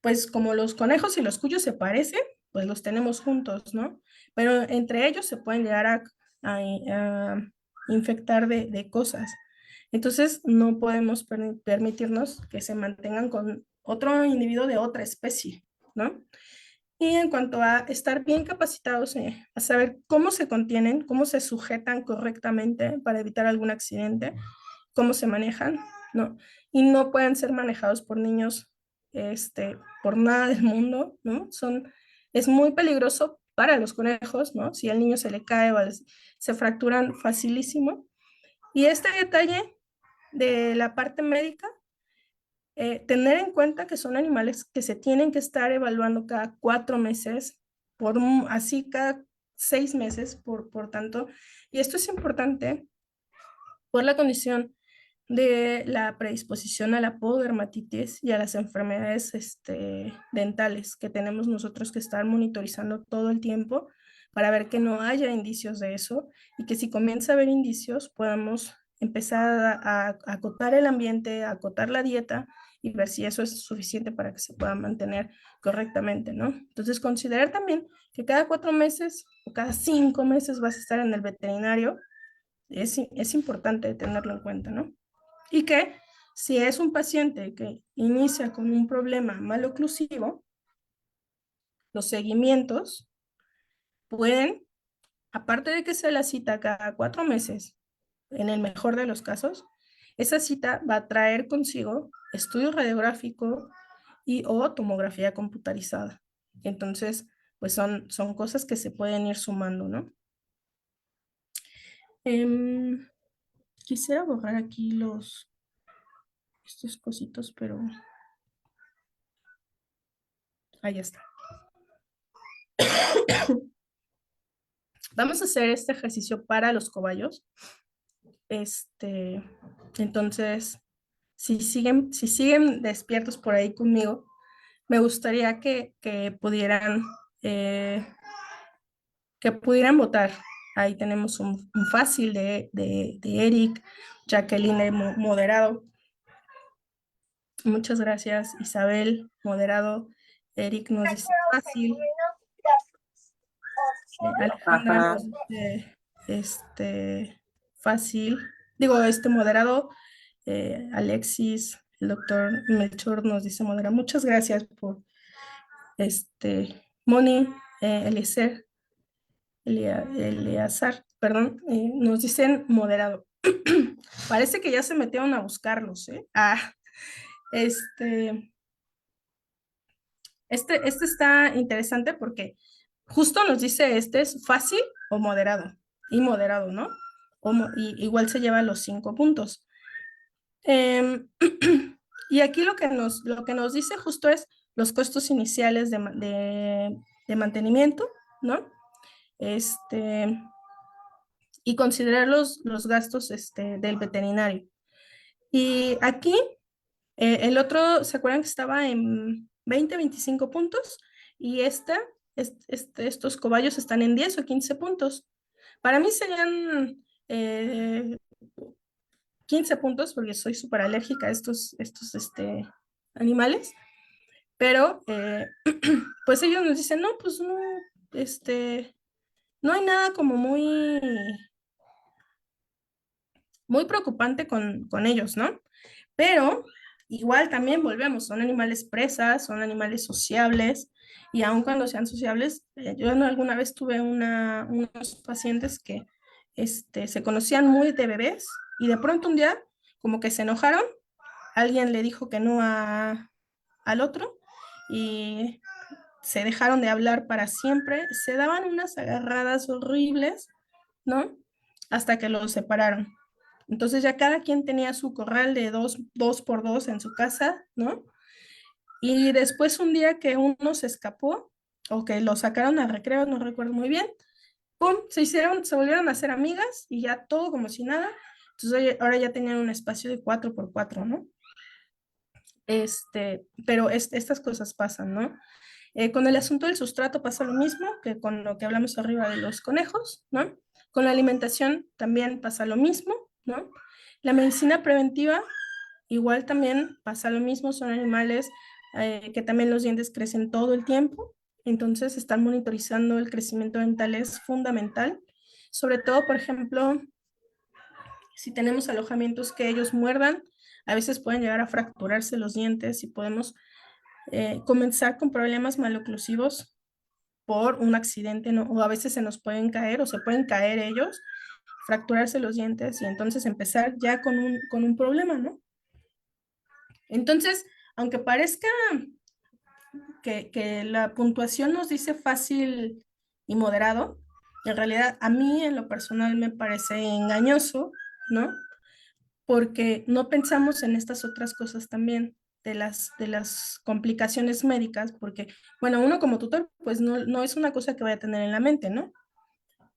pues como los conejos y los cuyos se parecen, pues los tenemos juntos, ¿no? Pero entre ellos se pueden llegar a infectar de cosas. Entonces no podemos permitirnos que se mantengan con otro individuo de otra especie, ¿no? Y en cuanto a estar bien capacitados, a saber cómo se contienen, cómo se sujetan correctamente para evitar algún accidente, cómo se manejan, ¿no? Y no pueden ser manejados por niños, por nada del mundo, ¿no? Es muy peligroso para los conejos, ¿no? Si al niño se le cae o se fracturan facilísimo. Y este detalle de la parte médica, tener en cuenta que son animales que se tienen que estar evaluando cada 4 meses, así cada 6 meses, por tanto, y esto es importante por la condición de la predisposición a la pododermatitis y a las enfermedades dentales que tenemos nosotros que estar monitorizando todo el tiempo para ver que no haya indicios de eso y que si comienza a haber indicios podamos empezar a acotar el ambiente, a acotar la dieta y ver si eso es suficiente para que se pueda mantener correctamente, ¿no? Entonces considerar también que cada 4 meses o cada 5 meses vas a estar en el veterinario es importante tenerlo en cuenta, ¿no? Y que si es un paciente que inicia con un problema maloclusivo, los seguimientos pueden, aparte de que se la cita cada 4 meses, en el mejor de los casos, esa cita va a traer consigo estudio radiográfico y o tomografía computarizada. Entonces, pues son cosas que se pueden ir sumando, ¿no? Quisiera borrar aquí estos cositos, pero ahí está. Vamos a hacer este ejercicio para los cobayos. Entonces, si siguen despiertos por ahí conmigo, me gustaría eh, que pudieran votar. Ahí tenemos un fácil de Eric, Jacqueline de moderado. Muchas gracias, Isabel, moderado. Eric nos dice fácil. Alejandra Ajá. nos dice fácil. Digo, moderado. Alexis, el doctor Melchor nos dice moderado. Muchas gracias por Moni, Eliezer, Eleazar, perdón, nos dicen moderado. Parece que ya se metieron a buscarlos, ¿eh? Este, este está interesante porque justo nos dice es fácil o moderado, y moderado, ¿no? Y igual se lleva los 5 puntos. Y aquí lo que nos dice justo es los costos iniciales de mantenimiento, ¿no? Y considerar los gastos del veterinario. Y aquí, el otro, ¿se acuerdan que estaba en 20, 25 puntos? Y estos cobayos están en 10 o 15 puntos. Para mí serían 15 puntos porque soy súper alérgica a estos animales, pero pues ellos nos dicen, no, pues no, no hay nada como muy preocupante con ellos, ¿no? Pero igual también volvemos, son animales presas, son animales sociables, y aun cuando sean sociables, yo alguna vez tuve unos pacientes que se conocían muy de bebés y de pronto un día como que se enojaron, alguien le dijo que no al otro y se dejaron de hablar para siempre, se daban unas agarradas horribles, ¿no? Hasta que los separaron. Entonces ya cada quien tenía su corral de dos por dos en su casa, ¿no? Y después un día que uno se escapó o que lo sacaron a recreo, no recuerdo muy bien, ¡pum! Se volvieron a hacer amigas y ya todo como si nada. Entonces ahora ya tenían un espacio de 4x4, ¿no? Pero estas cosas pasan, ¿no? Con el asunto del sustrato pasa lo mismo que con lo que hablamos arriba de los conejos, ¿no? Con la alimentación también pasa lo mismo, ¿no? La medicina preventiva igual también pasa lo mismo, son animales que también los dientes crecen todo el tiempo, entonces estar monitorizando el crecimiento dental es fundamental, sobre todo, por ejemplo, si tenemos alojamientos que ellos muerdan, a veces pueden llegar a fracturarse los dientes y podemos comenzar con problemas maloclusivos por un accidente, ¿no? O a veces se nos pueden caer o se pueden caer ellos, fracturarse los dientes y entonces empezar ya con un problema, ¿no? Entonces, aunque parezca que la puntuación nos dice fácil y moderado, en realidad a mí en lo personal me parece engañoso, ¿no? Porque no pensamos en estas otras cosas también, de las complicaciones médicas, porque, bueno, uno como tutor, pues no es una cosa que vaya a tener en la mente, ¿no?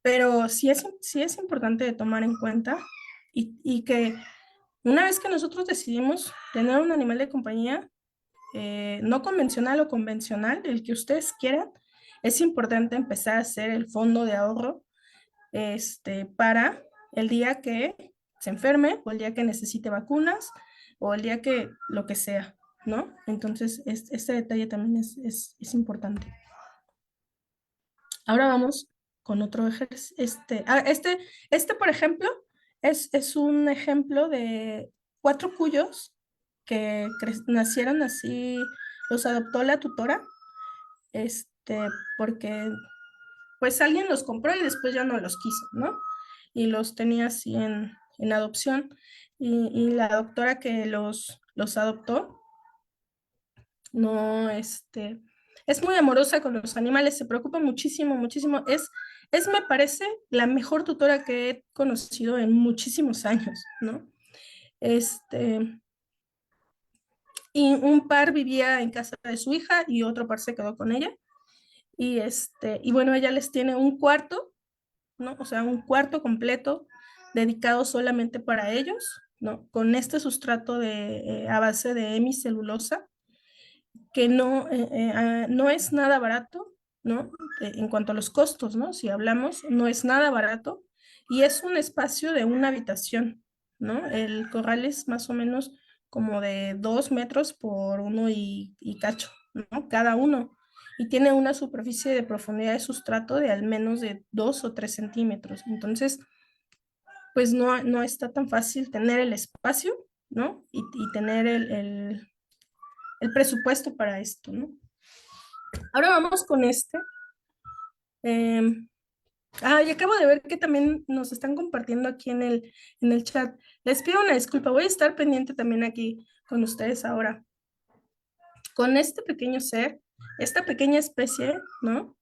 Pero sí es importante de tomar en cuenta y que una vez que nosotros decidimos tener un animal de compañía, no convencional o convencional, el que ustedes quieran, es importante empezar a hacer el fondo de ahorro para el día que se enferme o el día que necesite vacunas o el día que lo que sea, ¿no? Entonces, este detalle también es importante. Ahora vamos con otro ejercicio. Por ejemplo, es un ejemplo de 4 cuyos que nacieron así, los adoptó la tutora, porque pues alguien los compró y después ya no los quiso, ¿no? Y los tenía así en adopción. Y la doctora que los adoptó, no, es muy amorosa con los animales, se preocupa muchísimo, muchísimo. Me parece, la mejor tutora que he conocido en muchísimos años, ¿no? Y un par vivía en casa de su hija y otro par se quedó con ella. Y bueno, ella les tiene un cuarto, ¿no? O sea, un cuarto completo dedicado solamente para ellos, ¿no? Con este sustrato a base de hemicelulosa, que no es nada barato, ¿no? En cuanto a los costos, ¿no? Si hablamos, no es nada barato y es un espacio de una habitación, ¿no? El corral es más o menos como de 2 metros por uno y cacho, ¿no? Cada uno. Y tiene una superficie de profundidad de sustrato de al menos de 2 o 3 centímetros. Entonces, pues no está tan fácil tener el espacio, ¿no? Y tener el presupuesto para esto, ¿no? Ahora vamos con Eh, y acabo de ver que también nos están compartiendo aquí en el chat. Les pido una disculpa, voy a estar pendiente también aquí con ustedes ahora. Con este pequeño ser, esta pequeña especie, ¿no?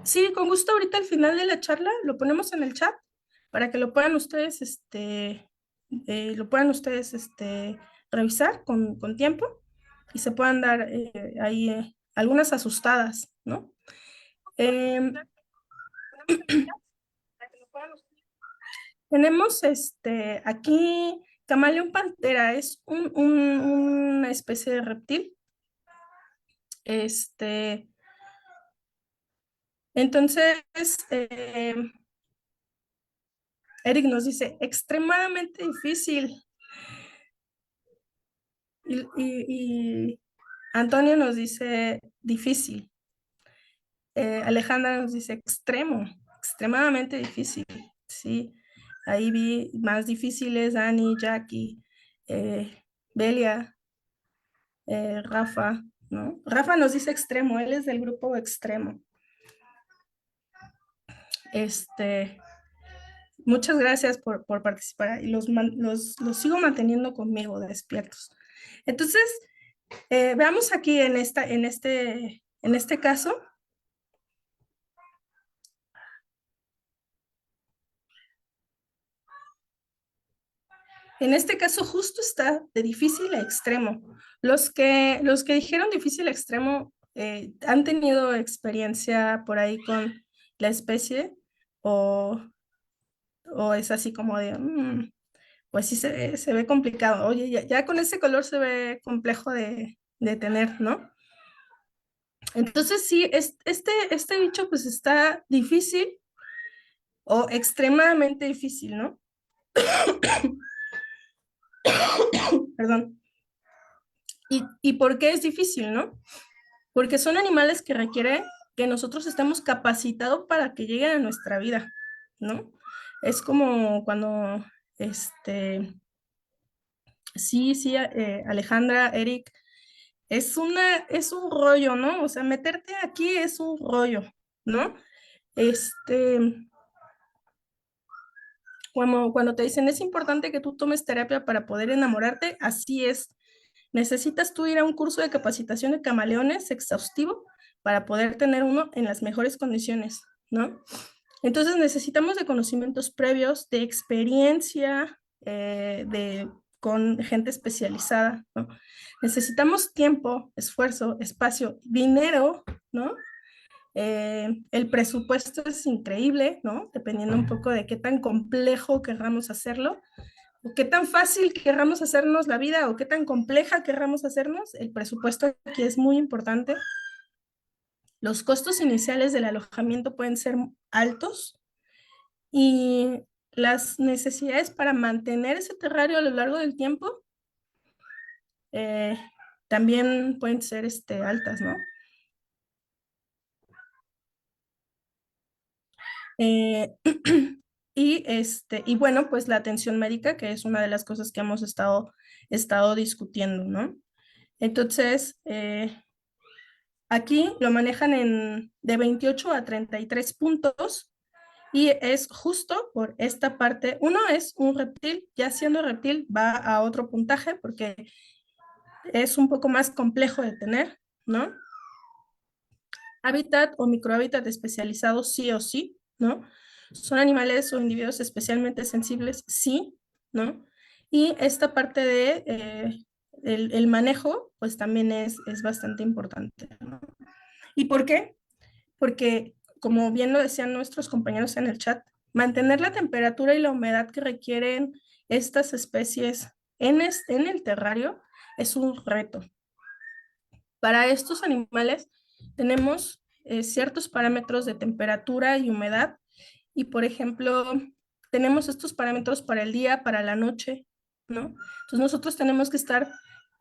Sí, con gusto ahorita al final de la charla lo ponemos en el chat para que lo puedan ustedes, revisar con tiempo y se puedan dar ahí algunas asustadas, ¿no? Em, Tenemos aquí Camaleón pantera, es una especie de reptil. Este, entonces, Eric nos dice, extremadamente difícil. Y Antonio nos dice, difícil. Alejandra nos dice, extremo, extremadamente difícil. Sí, ahí vi más difíciles, Dani, Jackie, Belia, Rafa, ¿no? Rafa nos dice extremo, él es del grupo extremo. Este, muchas gracias por participar y los sigo manteniendo conmigo despiertos. Entonces, veamos aquí en este caso. En este caso justo está de difícil a extremo. Los que dijeron difícil a extremo han tenido experiencia por ahí con la especie o, o es así como de, pues sí se ve complicado. Oye, ya con ese color se ve complejo de tener, ¿no? Entonces sí, este bicho pues está difícil o extremadamente difícil, ¿no? Perdón. ¿Y por qué es difícil, no? Porque son animales que requieren que nosotros estemos capacitados para que lleguen a nuestra vida, ¿no? Es como cuando, sí, Alejandra, Eric, es un rollo, ¿no? O sea, meterte aquí es un rollo, ¿no? Este, cuando te dicen es importante que tú tomes terapia para poder enamorarte, así es. Necesitas tú ir a un curso de capacitación de camaleones exhaustivo para poder tener uno en las mejores condiciones, ¿no? Entonces necesitamos de conocimientos previos, de experiencia, con gente especializada, ¿no? Necesitamos tiempo, esfuerzo, espacio, dinero, ¿no? El presupuesto es increíble, ¿no? Dependiendo un poco de qué tan complejo querramos hacerlo, o qué tan fácil querramos hacernos la vida, o qué tan compleja querramos hacernos. El presupuesto aquí es muy importante. Los costos iniciales del alojamiento pueden ser altos y las necesidades para mantener ese terrario a lo largo del tiempo eh, también pueden ser altas, ¿no? Eh, y bueno, pues la atención médica, que es una de las cosas que hemos estado discutiendo, ¿no? Entonces, aquí lo manejan de 28 a 33 puntos y es justo por esta parte. Uno es un reptil, ya siendo reptil va a otro puntaje porque es un poco más complejo de tener, ¿no? Hábitat o microhábitat especializados sí o sí, ¿no? Son animales o individuos especialmente sensibles, sí, ¿no? Y esta parte de el manejo, pues también es bastante importante, ¿no? ¿Y por qué? Porque, como bien lo decían nuestros compañeros en el chat, mantener la temperatura y la humedad que requieren estas especies en el terrario es un reto. Para estos animales tenemos ciertos parámetros de temperatura y humedad y, por ejemplo, tenemos estos parámetros para el día, para la noche, ¿no? Entonces nosotros tenemos que estar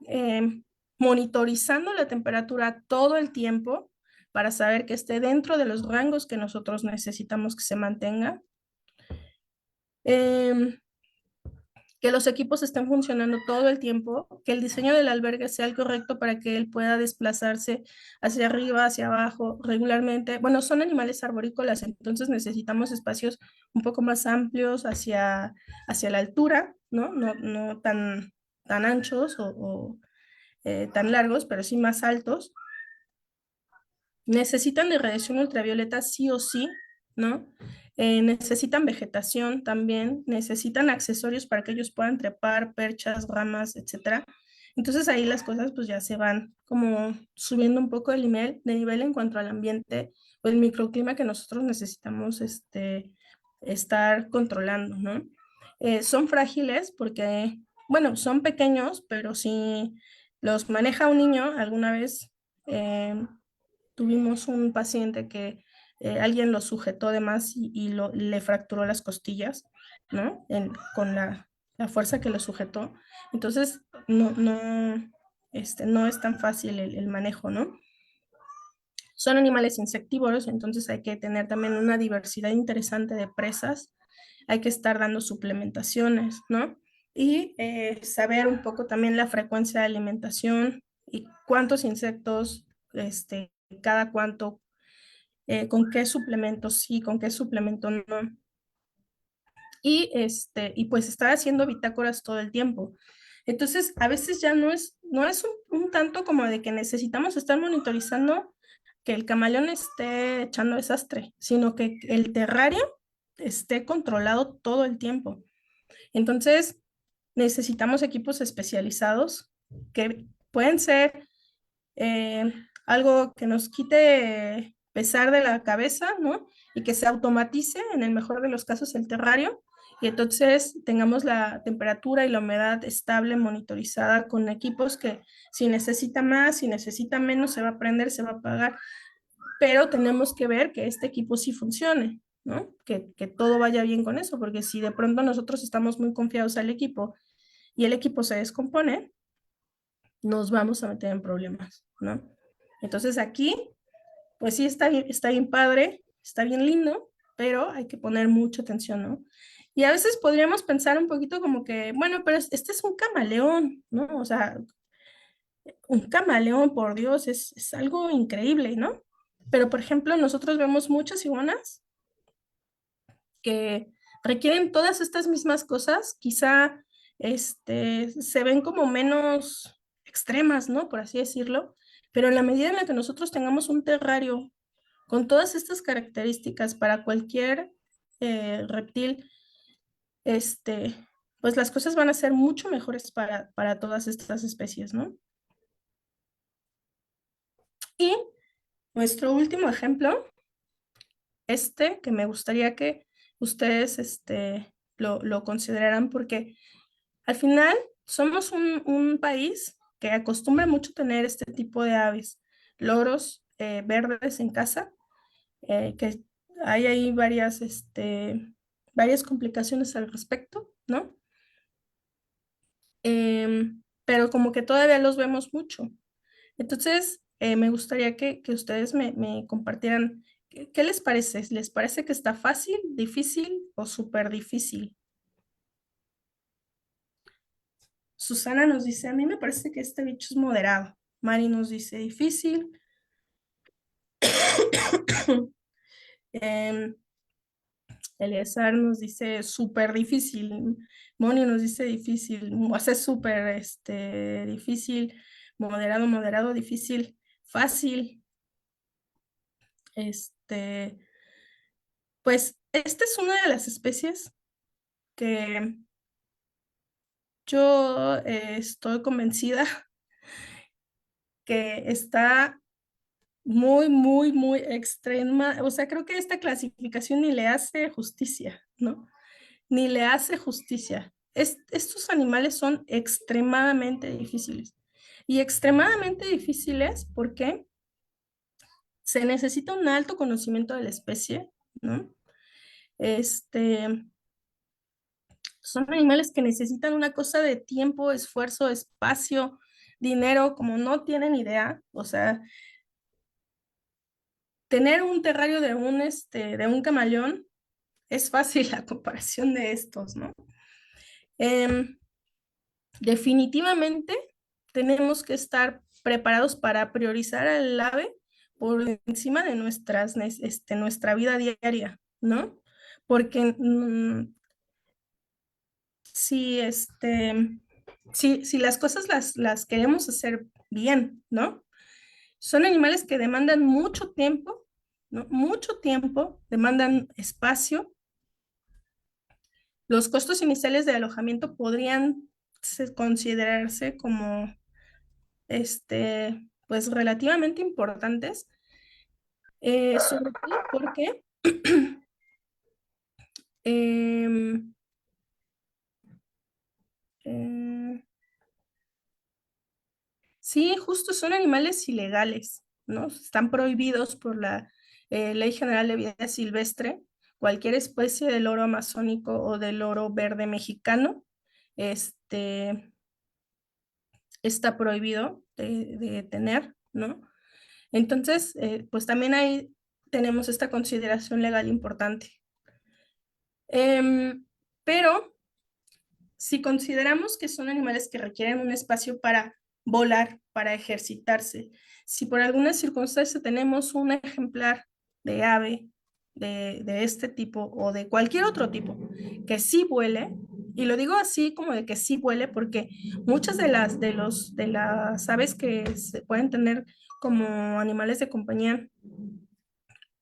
eh, monitorizando la temperatura todo el tiempo para saber que esté dentro de los rangos que nosotros necesitamos que se mantenga. Eh, que los equipos estén funcionando todo el tiempo, que el diseño del albergue sea el correcto para que él pueda desplazarse hacia arriba, hacia abajo regularmente. Bueno, son animales arborícolas, entonces necesitamos espacios un poco más amplios hacia la altura, ¿no? No tan anchos o tan largos, pero sí más altos. Necesitan de radiación ultravioleta sí o sí, ¿no? Necesitan vegetación también, necesitan accesorios para que ellos puedan trepar, perchas, ramas, etcétera. Entonces ahí las cosas pues ya se van como subiendo un poco de nivel en cuanto al ambiente o el microclima que nosotros necesitamos estar controlando, ¿no? Son frágiles porque, bueno, son pequeños, pero si los maneja un niño, alguna vez tuvimos un paciente que alguien lo sujetó de más y le fracturó las costillas, ¿no? Con la fuerza que lo sujetó. Entonces, no es tan fácil el manejo, ¿no? Son animales insectívoros, entonces hay que tener también una diversidad interesante de presas, hay que estar dando suplementaciones, ¿no? Y saber un poco también la frecuencia de alimentación y cuántos insectos, cada cuánto con qué suplemento sí, con qué suplemento no. Y pues estar haciendo bitácoras todo el tiempo. Entonces, a veces ya no es un tanto como de que necesitamos estar monitorizando que el camaleón esté echando desastre, sino que el terrario esté controlado todo el tiempo. Entonces, necesitamos equipos especializados que pueden ser algo que nos quite pesar de la cabeza, ¿no? Y que se automatice, en el mejor de los casos, el terrario. Y entonces tengamos la temperatura y la humedad estable, monitorizada con equipos que si necesita más, si necesita menos, se va a prender, se va a apagar. Pero tenemos que ver que este equipo sí funcione, ¿no? Que todo vaya bien con eso, porque si de pronto nosotros estamos muy confiados al equipo y el equipo se descompone, nos vamos a meter en problemas, ¿no? Entonces aquí, pues sí está bien padre, está bien lindo, pero hay que poner mucha atención, ¿no? Y a veces podríamos pensar un poquito como que, bueno, pero este es un camaleón, ¿no? O sea, un camaleón, por Dios, es algo increíble, ¿no? Pero, por ejemplo, nosotros vemos muchas iguanas que requieren todas estas mismas cosas, quizá se ven como menos extremas, ¿no? Por así decirlo, pero en la medida en la que nosotros tengamos un terrario con todas estas características para cualquier reptil, este, pues las cosas van a ser mucho mejores para todas estas especies, ¿no? Y nuestro último ejemplo, que me gustaría que ustedes lo consideraran porque al final somos un país que acostumbra mucho tener este tipo de aves, loros verdes en casa, que hay ahí varias complicaciones al respecto, ¿no? Pero como que todavía los vemos mucho. Entonces, me gustaría que ustedes me compartieran qué les parece. ¿Les parece que está fácil, difícil o súper difícil? Susana nos dice, a mí me parece que este bicho es moderado. Mari nos dice difícil. Em, Eleazar nos dice súper difícil. Moni nos dice difícil. O sea, súper difícil. Moderado, moderado, difícil. Fácil. Este, pues esta es una de las especies que yo estoy convencida que está muy, muy, muy extrema. O sea, creo que esta clasificación ni le hace justicia, ¿no? Ni le hace justicia. Estos animales son extremadamente difíciles. Y extremadamente difíciles porque se necesita un alto conocimiento de la especie, ¿no? Este, son animales que necesitan una cosa de tiempo, esfuerzo, espacio, dinero, como no tienen idea. O sea, tener un terrario de un camaleón es fácil a comparación de estos, ¿no? Em, Definitivamente tenemos que estar preparados para priorizar al ave por encima de nuestra vida diaria, ¿no? Porque si, si las cosas las queremos hacer bien, ¿no? Son animales que demandan mucho tiempo, ¿no? Mucho tiempo, demandan espacio. Los costos iniciales de alojamiento podrían considerarse como, pues relativamente importantes, sobre todo porque em, eh, sí, justo son animales ilegales, ¿no? Están prohibidos por la Ley General de Vida Silvestre. Cualquier especie de loro amazónico o de loro verde mexicano, este, está prohibido de tener, ¿no? Entonces, pues también ahí tenemos esta consideración legal importante. Pero si consideramos que son animales que requieren un espacio para volar, para ejercitarse, si por alguna circunstancia tenemos un ejemplar de ave, de este tipo o de cualquier otro tipo, que sí vuele, y lo digo así como de que sí vuele porque muchas de las aves que se pueden tener como animales de compañía,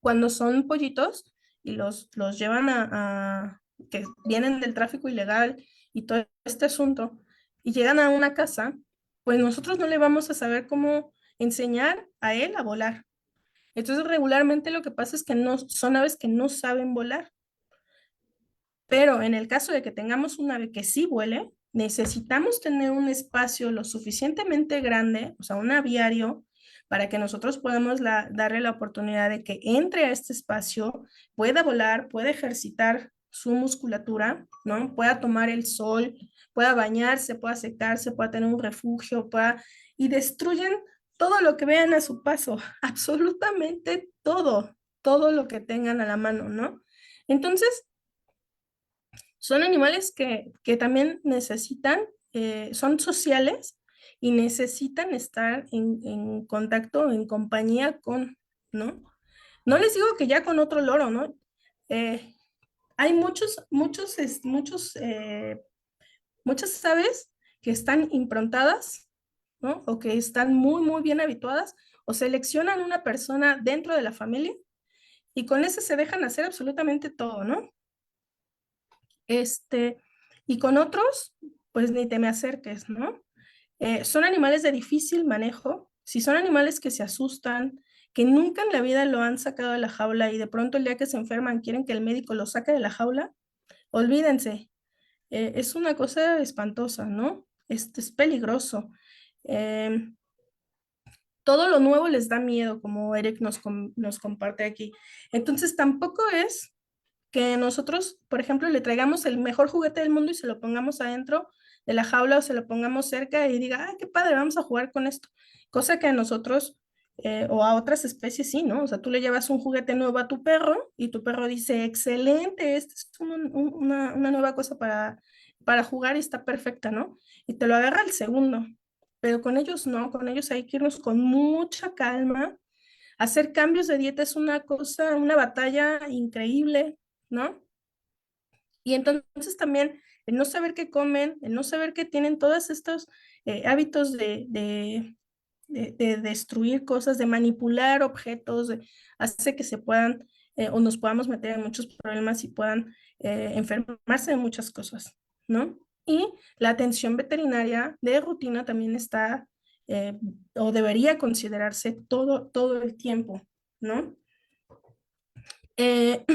cuando son pollitos y los llevan que vienen del tráfico ilegal y todo este asunto, y llegan a una casa, pues nosotros no le vamos a saber cómo enseñar a él a volar. Entonces, regularmente lo que pasa es que no son aves que no saben volar, pero en el caso de que tengamos un ave que sí vuele, necesitamos tener un espacio lo suficientemente grande, o sea, un aviario, para que nosotros podamos darle la oportunidad de que entre a este espacio, pueda volar, pueda ejercitar su musculatura, ¿no? Pueda tomar el sol, pueda bañarse, pueda secarse, pueda tener un refugio, y destruyen todo lo que vean a su paso, absolutamente todo, todo lo que tengan a la mano, ¿no? Entonces, son animales que también necesitan, son sociales y necesitan estar en contacto, en compañía con, ¿no? No les digo que ya con otro loro, ¿no? Eh, Hay muchas aves que están improntadas, ¿no? O que están muy, muy bien habituadas, o seleccionan una persona dentro de la familia y con ese se dejan hacer absolutamente todo, ¿no? Este, y con otros, pues ni te me acerques, ¿no? Son animales de difícil manejo. Si son animales que se asustan, que nunca en la vida lo han sacado de la jaula y de pronto el día que se enferman quieren que el médico lo saque de la jaula, olvídense. Es una cosa espantosa, ¿no? Es peligroso. Eh, Todo lo nuevo les da miedo, como Eric nos comparte aquí. Entonces tampoco es que nosotros, por ejemplo, le traigamos el mejor juguete del mundo y se lo pongamos adentro de la jaula o se lo pongamos cerca y diga, ay, qué padre, vamos a jugar con esto. Cosa que a nosotros o a otras especies sí, ¿no? O sea, tú le llevas un juguete nuevo a tu perro y tu perro dice, excelente, esta es una nueva cosa para jugar y está perfecta, ¿no? Y te lo agarra el segundo. Pero con ellos no, con ellos hay que irnos con mucha calma. Hacer cambios de dieta es una cosa, una batalla increíble, ¿no? Y entonces también el no saber qué comen, el no saber que tienen todos estos hábitos de destruir cosas, de manipular objetos, hace que se puedan o nos podamos meter en muchos problemas y puedan enfermarse de muchas cosas, ¿no? Y la atención veterinaria de rutina también está eh, o debería considerarse todo el tiempo, ¿no? Eh,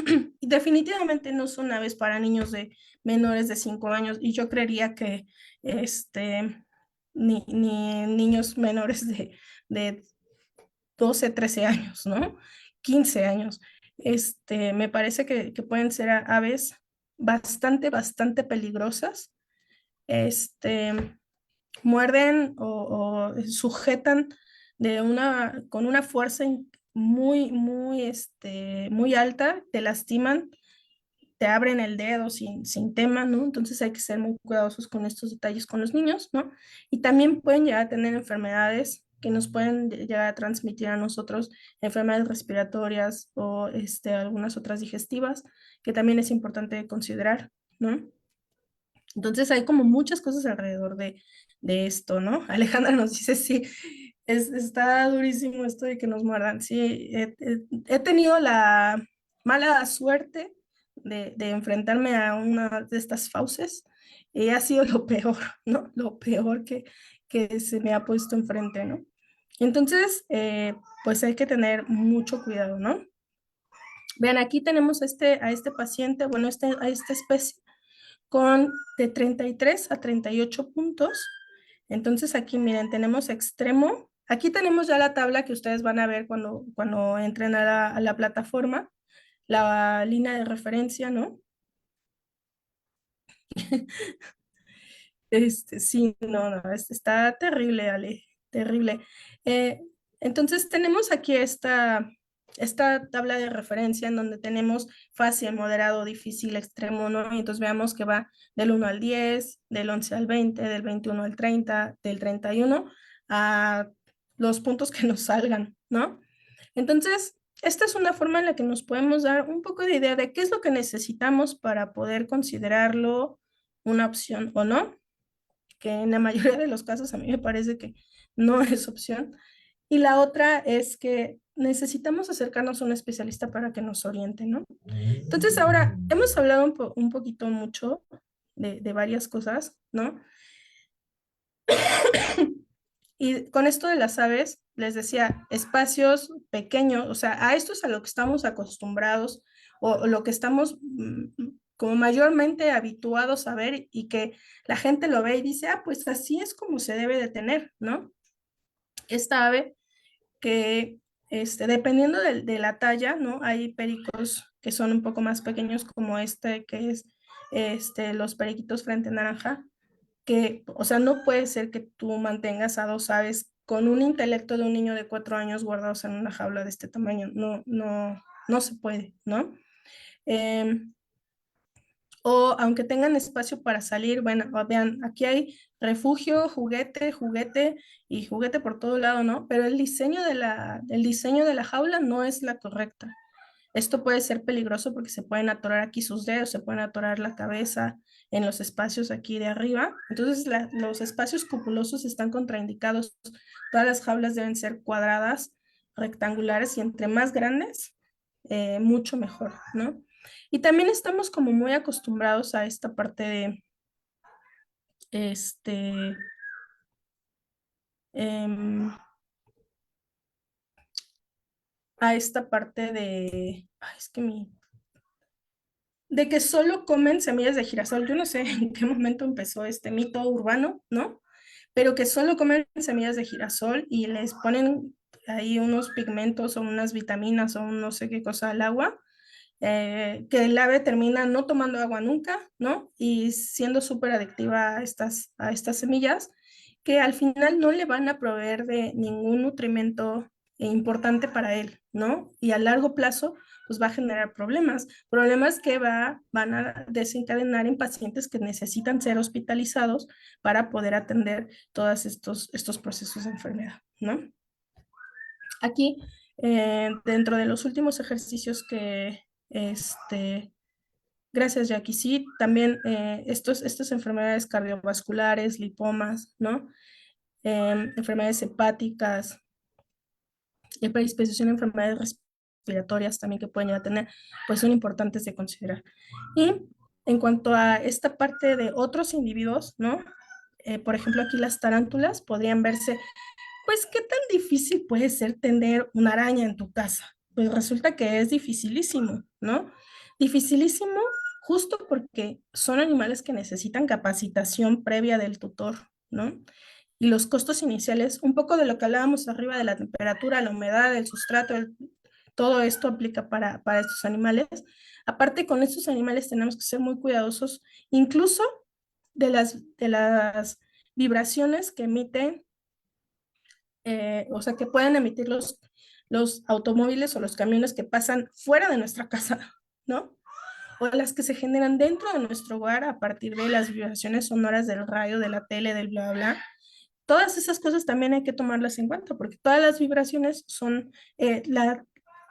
Definitivamente no son aves para niños de menores de 5 años y yo creería que ni niños menores de 12 13 años, ¿no? 15 años. Me parece que pueden ser aves bastante peligrosas. Este, Muerden o sujetan con una fuerza muy alta, te lastiman, te abren el dedo sin tema, ¿no? Entonces hay que ser muy cuidadosos con estos detalles con los niños, ¿no? Y también pueden llegar a tener enfermedades que nos pueden llegar a transmitir a nosotros enfermedades respiratorias o algunas otras digestivas, que también es importante considerar, ¿no? Entonces hay como muchas cosas alrededor de esto, ¿no? Alejandra nos dice, sí, está durísimo esto de que nos muerdan. Sí, he tenido la mala suerte de enfrentarme a una de estas fauces y ha sido lo peor, ¿no? Lo peor que se me ha puesto enfrente, ¿no? Entonces, pues hay que tener mucho cuidado, ¿no? Vean, aquí tenemos a este paciente, bueno, a esta especie con de 33 a 38 puntos. Entonces aquí miren, tenemos extremo. Aquí tenemos ya la tabla que ustedes van a ver cuando entren a la plataforma, la línea de referencia, ¿no? Sí, no, no, está terrible, Ale, terrible. Eh, entonces tenemos aquí esta tabla de referencia en donde tenemos fácil, moderado, difícil, extremo, ¿no? Y entonces veamos que va del 1 al 10, del 11 al 20, del 21 al 30, del 31 a los puntos que nos salgan, ¿no? Entonces, esta es una forma en la que nos podemos dar un poco de idea de qué es lo que necesitamos para poder considerarlo una opción o no, que en la mayoría de los casos a mí me parece que no es opción. Y la otra es que necesitamos acercarnos a un especialista para que nos oriente, ¿no? Entonces ahora hemos hablado un poquito mucho de varias cosas, ¿no? Y con esto de las aves, les decía, espacios pequeños, o sea, a esto es a lo que estamos acostumbrados o lo que estamos como mayormente habituados a ver y que la gente lo ve y dice, ah, pues así es como se debe de tener, ¿no? Esta ave que, dependiendo de la talla, ¿no? Hay pericos que son un poco más pequeños como este, que es los periquitos frente naranja, que, o sea, no puede ser que tú mantengas a dos aves con un intelecto de un niño de 4 años guardados en una jaula de este tamaño. No, no, no se puede, ¿no? Eh, o aunque tengan espacio para salir, bueno, vean, aquí hay refugio, juguete, juguete y juguete por todo lado, ¿no? Pero el diseño de la jaula no es la correcta. Esto puede ser peligroso porque se pueden atorar aquí sus dedos, se pueden atorar la cabeza en los espacios aquí de arriba. Entonces, los espacios cupulosos están contraindicados. Todas las jaulas deben ser cuadradas, rectangulares y entre más grandes, mucho mejor, ¿no? Y también estamos como muy acostumbrados a esta parte de, este, em, a esta parte de, ay, es que de que solo comen semillas de girasol. Yo no sé en qué momento empezó este mito urbano, ¿no? Pero que solo comen semillas de girasol y les ponen ahí unos pigmentos o unas vitaminas o un no sé qué cosa al agua, que el ave termina no tomando agua nunca, ¿no? Y siendo súper adictiva a estas semillas, que al final no le van a proveer de ningún nutrimento importante para él, ¿no? Y a largo plazo, pues va a generar problemas que van a desencadenar en pacientes que necesitan ser hospitalizados para poder atender todos estos procesos de enfermedad, ¿no? Aquí, dentro de los últimos ejercicios que, gracias Jackie, sí, también estas enfermedades cardiovasculares, lipomas, ¿no? Enfermedades hepáticas, predisposición a enfermedades respiratorias también que pueden llegar a tener, pues son importantes de considerar. Y en cuanto a esta parte de otros individuos, ¿no? Por ejemplo, aquí las tarántulas podrían verse, pues, ¿qué tan difícil puede ser tener una araña en tu casa? Pues resulta que es dificilísimo, ¿no? Dificilísimo justo porque son animales que necesitan capacitación previa del tutor, ¿no? Y los costos iniciales, un poco de lo que hablábamos arriba de la temperatura, la humedad, el sustrato, todo esto aplica para estos animales. Aparte, con estos animales tenemos que ser muy cuidadosos, incluso de las vibraciones que emiten, o sea, que pueden emitir los automóviles o los camiones que pasan fuera de nuestra casa, ¿no? O las que se generan dentro de nuestro hogar a partir de las vibraciones sonoras del radio, de la tele, del bla, bla. Todas esas cosas también hay que tomarlas en cuenta, porque todas las vibraciones son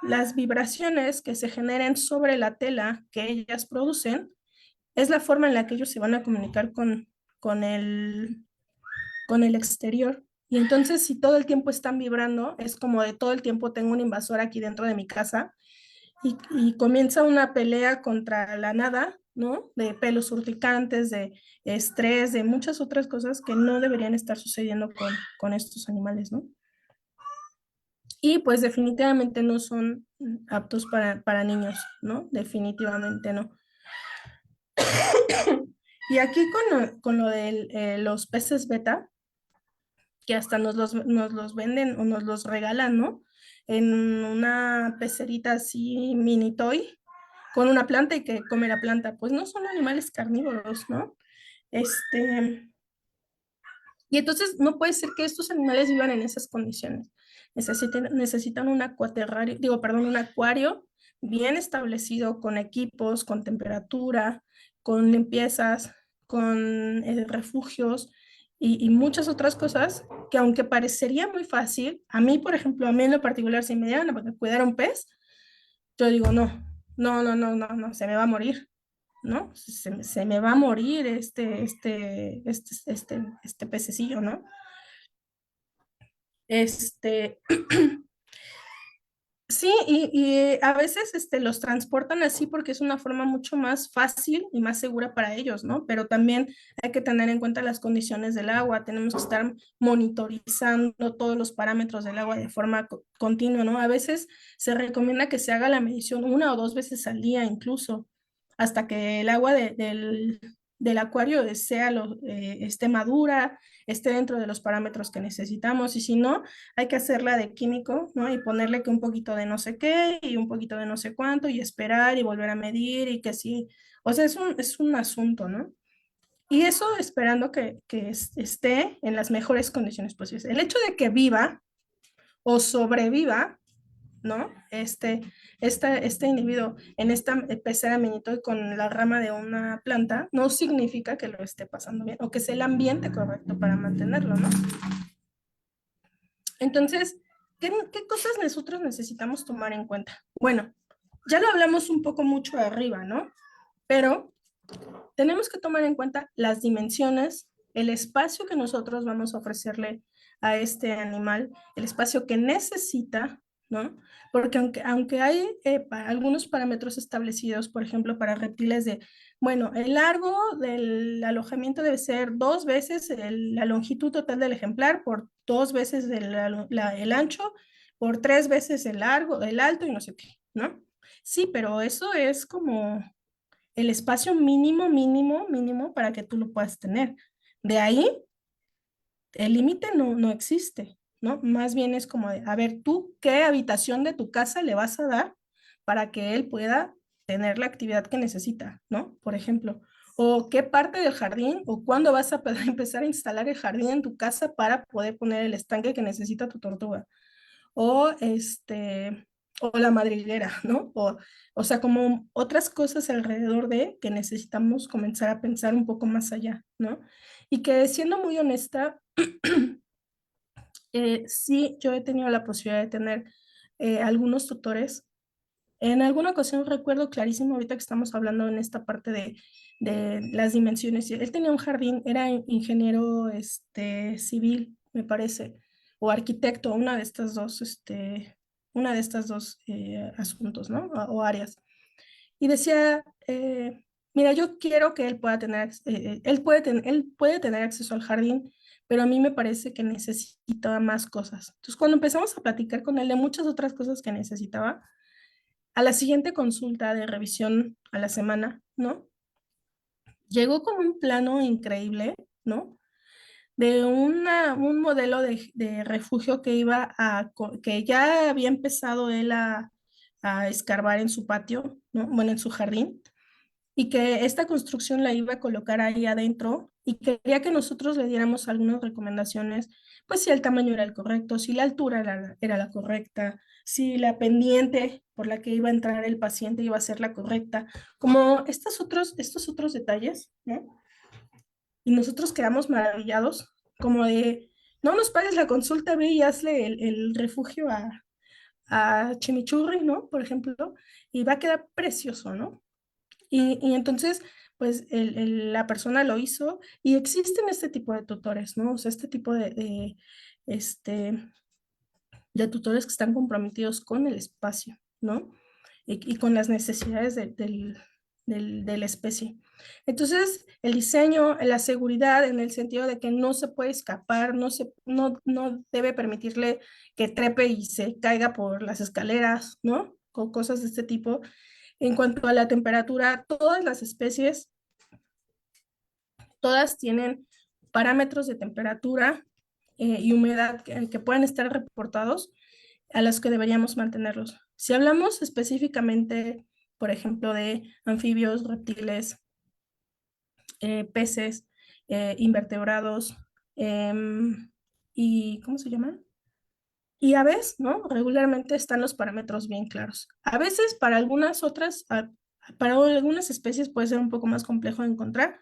las vibraciones que se generen sobre la tela que ellas producen, es la forma en la que ellos se van a comunicar con el, con el exterior. Y entonces, si todo el tiempo están vibrando, es como de todo el tiempo tengo un invasor aquí dentro de mi casa y comienza una pelea contra la nada, ¿no? De pelos urticantes, de estrés, de muchas otras cosas que no deberían estar sucediendo con estos animales, ¿no? Y pues definitivamente no son aptos para niños, ¿no? Definitivamente no. Y aquí con lo de los peces beta, que hasta nos los venden o nos los regalan, ¿no? En una pecerita así mini toy, con una planta y que come la planta. Pues no son animales carnívoros, ¿no? Y entonces no puede ser que estos animales vivan en esas condiciones. Necesitan un acuaterrario, digo, perdón, un acuario bien establecido con equipos, con temperatura, con limpiezas, con refugios y muchas otras cosas que aunque parecería muy fácil, a mí, por ejemplo, a mí en lo particular, si me dieran a cuidar un pez, yo digo, no, se me va a morir, ¿no? Se me va a morir este pececillo, ¿no? Este, sí, y a veces los transportan así porque es una forma mucho más fácil y más segura para ellos, ¿no? Pero también hay que tener en cuenta las condiciones del agua, tenemos que estar monitorizando todos los parámetros del agua de forma continua, ¿no? A veces se recomienda que se haga la medición una o dos veces al día incluso, hasta que el agua del acuario esté madura, esté dentro de los parámetros que necesitamos, y si no, hay que hacerla de químico, ¿no? Y ponerle que un poquito de no sé qué y un poquito de no sé cuánto y esperar y volver a medir y que sí, o sea, es un asunto, ¿no? Y eso esperando que esté en las mejores condiciones posibles. El hecho de que viva o sobreviva, ¿no? Este individuo en esta pecera minito con la rama de una planta no significa que lo esté pasando bien o que sea el ambiente correcto para mantenerlo, ¿no? Entonces, ¿qué cosas nosotros necesitamos tomar en cuenta? Bueno, ya lo hablamos un poco mucho arriba, ¿no? Pero tenemos que tomar en cuenta las dimensiones, el espacio que nosotros vamos a ofrecerle a este animal, el espacio que necesita, ¿no? Porque aunque hay algunos parámetros establecidos, por ejemplo, para reptiles de, bueno, el largo del alojamiento debe ser dos veces la longitud total del ejemplar por dos veces el ancho, por tres veces el largo, el alto y no sé qué, ¿no? Sí, pero eso es como el espacio mínimo para que tú lo puedas tener. De ahí, el límite no existe, ¿no? Más bien es como de, a ver, tú, ¿qué habitación de tu casa le vas a dar para que él pueda tener la actividad que necesita, ¿no? Por ejemplo, o qué parte del jardín, o cuándo vas a poder empezar a instalar el jardín en tu casa para poder poner el estanque que necesita tu tortuga o o la madriguera, ¿no? O sea, como otras cosas alrededor de que necesitamos comenzar a pensar un poco más allá, ¿no? Y que siendo muy honesta, sí, yo he tenido la posibilidad de tener algunos tutores. En alguna ocasión recuerdo clarísimo, ahorita que estamos hablando en esta parte de las dimensiones, él tenía un jardín, era ingeniero civil, me parece, o arquitecto, una de estas dos asuntos, ¿no? O áreas. Y decía, mira, yo quiero que él pueda tener, él puede tener acceso al jardín, pero a mí me parece que necesita más cosas. Entonces, cuando empezamos a platicar con él de muchas otras cosas que necesitaba, a la siguiente consulta de revisión a la semana, ¿no? Llegó con un plano increíble, ¿no? De un modelo de refugio que ya había empezado él a escarbar en su patio, ¿no? Bueno, en su jardín, y que esta construcción la iba a colocar ahí adentro y quería que nosotros le diéramos algunas recomendaciones, pues si el tamaño era el correcto, si la altura era la correcta, si la pendiente por la que iba a entrar el paciente iba a ser la correcta, como estos otros detalles, ¿no? Y nosotros quedamos maravillados, como de, no nos pagues la consulta, ve y hazle el refugio a Chimichurri, ¿no? Por ejemplo, y va a quedar precioso, ¿no? Y entonces, pues la persona lo hizo y existen este tipo de tutores, ¿no? O sea, este tipo este, de tutores que están comprometidos con el espacio, ¿no? Y con las necesidades de la especie. Entonces, el diseño, la seguridad en el sentido de que no se puede escapar, no debe permitirle que trepe y se caiga por las escaleras, ¿no? Con cosas de este tipo. En cuanto a la temperatura, todas las especies, todas tienen parámetros de temperatura y humedad que pueden estar reportados a los que deberíamos mantenerlos. Si hablamos específicamente, por ejemplo, de anfibios, reptiles, peces, invertebrados y, ¿cómo se llama? Y aves, ¿no? Regularmente están los parámetros bien claros. A veces para algunas otras, para algunas especies puede ser un poco más complejo de encontrar.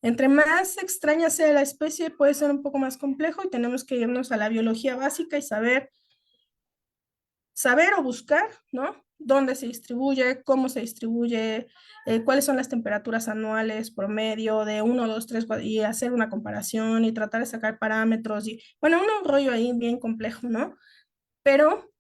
Entre más extraña sea la especie, puede ser un poco más complejo y tenemos que irnos a la biología básica y saber o buscar, ¿no? dónde se distribuye, cómo se distribuye, cuáles son las temperaturas anuales promedio de 1, 2, 3, 4, y hacer una comparación y tratar de sacar parámetros y, bueno, un rollo ahí bien complejo, ¿no? Pero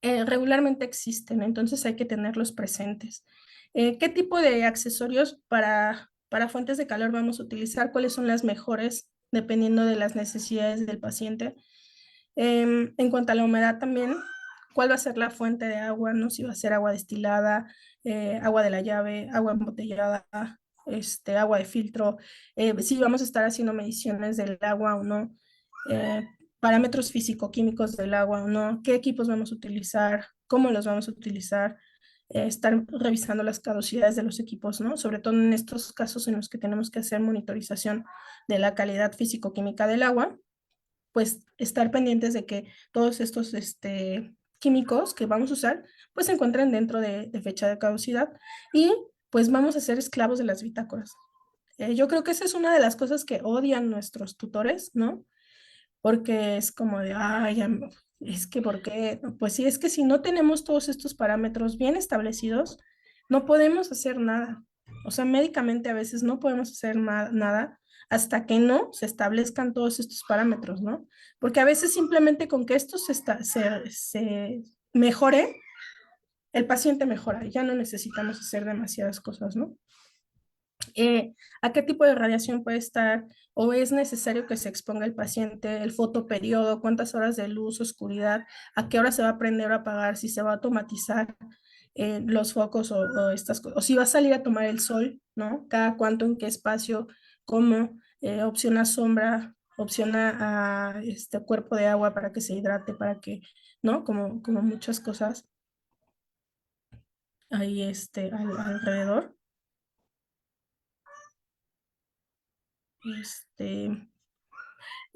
regularmente existen, entonces hay que tenerlos presentes. ¿Qué tipo de accesorios para fuentes de calor vamos a utilizar? ¿Cuáles son las mejores dependiendo de las necesidades del paciente? En cuanto a la humedad también, ¿cuál va a ser la fuente de agua? ¿No? Si va a ser agua destilada, agua de la llave, agua embotellada, agua de filtro, si vamos a estar haciendo mediciones del agua o no, parámetros físico-químicos del agua o no, qué equipos vamos a utilizar, cómo los vamos a utilizar, estar revisando las caducidades de los equipos, ¿no? Sobre todo en estos casos en los que tenemos que hacer monitorización de la calidad físico-química del agua, pues estar pendientes de que todos estos químicos que vamos a usar, pues se encuentren dentro de fecha de caducidad y pues vamos a ser esclavos de las bitácoras. Yo creo que esa es una de las cosas que odian nuestros tutores, ¿no? Porque es como de, ay, es que, ¿por qué? Pues sí, es que si no tenemos todos estos parámetros bien establecidos, no podemos hacer nada. O sea, médicamente a veces no podemos hacer nada hasta que no se establezcan todos estos parámetros, ¿no? Porque a veces simplemente con que esto se mejore, el paciente mejora, ya no necesitamos hacer demasiadas cosas, ¿no? A qué tipo de radiación puede estar o es necesario que se exponga el paciente, el fotoperiodo, cuántas horas de luz, oscuridad, a qué hora se va a prender o apagar, si se va a automatizar los focos o estas cosas, o si va a salir a tomar el sol, ¿no? Cada cuánto, en qué espacio, cómo, opción a sombra, opción a este cuerpo de agua para que se hidrate, para que, ¿no? Como muchas cosas ahí alrededor. Este,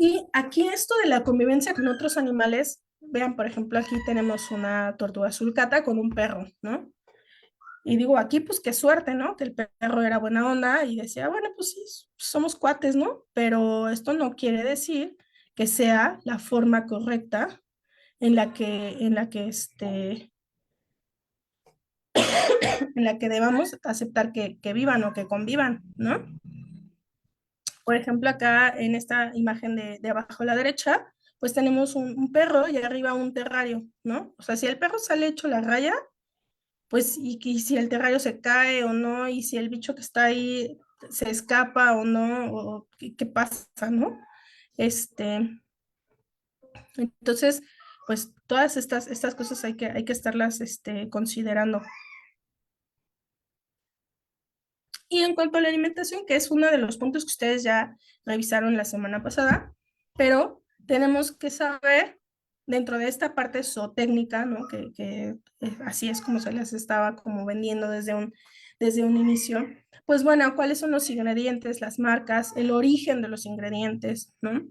Y aquí esto de la convivencia con otros animales, vean, por ejemplo, aquí tenemos una tortuga sulcata con un perro, ¿no? Y digo, aquí pues qué suerte, ¿no? Que el perro era buena onda y decía, bueno, pues sí, somos cuates, ¿no? Pero esto no quiere decir que sea la forma correcta en la que en la que debamos aceptar que vivan o que convivan, ¿no? Por ejemplo, acá en esta imagen de abajo a la derecha, pues tenemos un perro y arriba un terrario, ¿no? O sea, si el perro sale hecho la raya, pues y si el terrario se cae o no, y si el bicho que está ahí se escapa o no, o qué pasa, ¿no? Este, entonces, pues todas estas cosas hay que estarlas considerando. Y en cuanto a la alimentación, que es uno de los puntos que ustedes ya revisaron la semana pasada, pero tenemos que saber dentro de esta parte zootécnica, ¿no? Que así es como se les estaba como vendiendo desde un inicio, pues bueno, cuáles son los ingredientes, las marcas, el origen de los ingredientes, ¿no?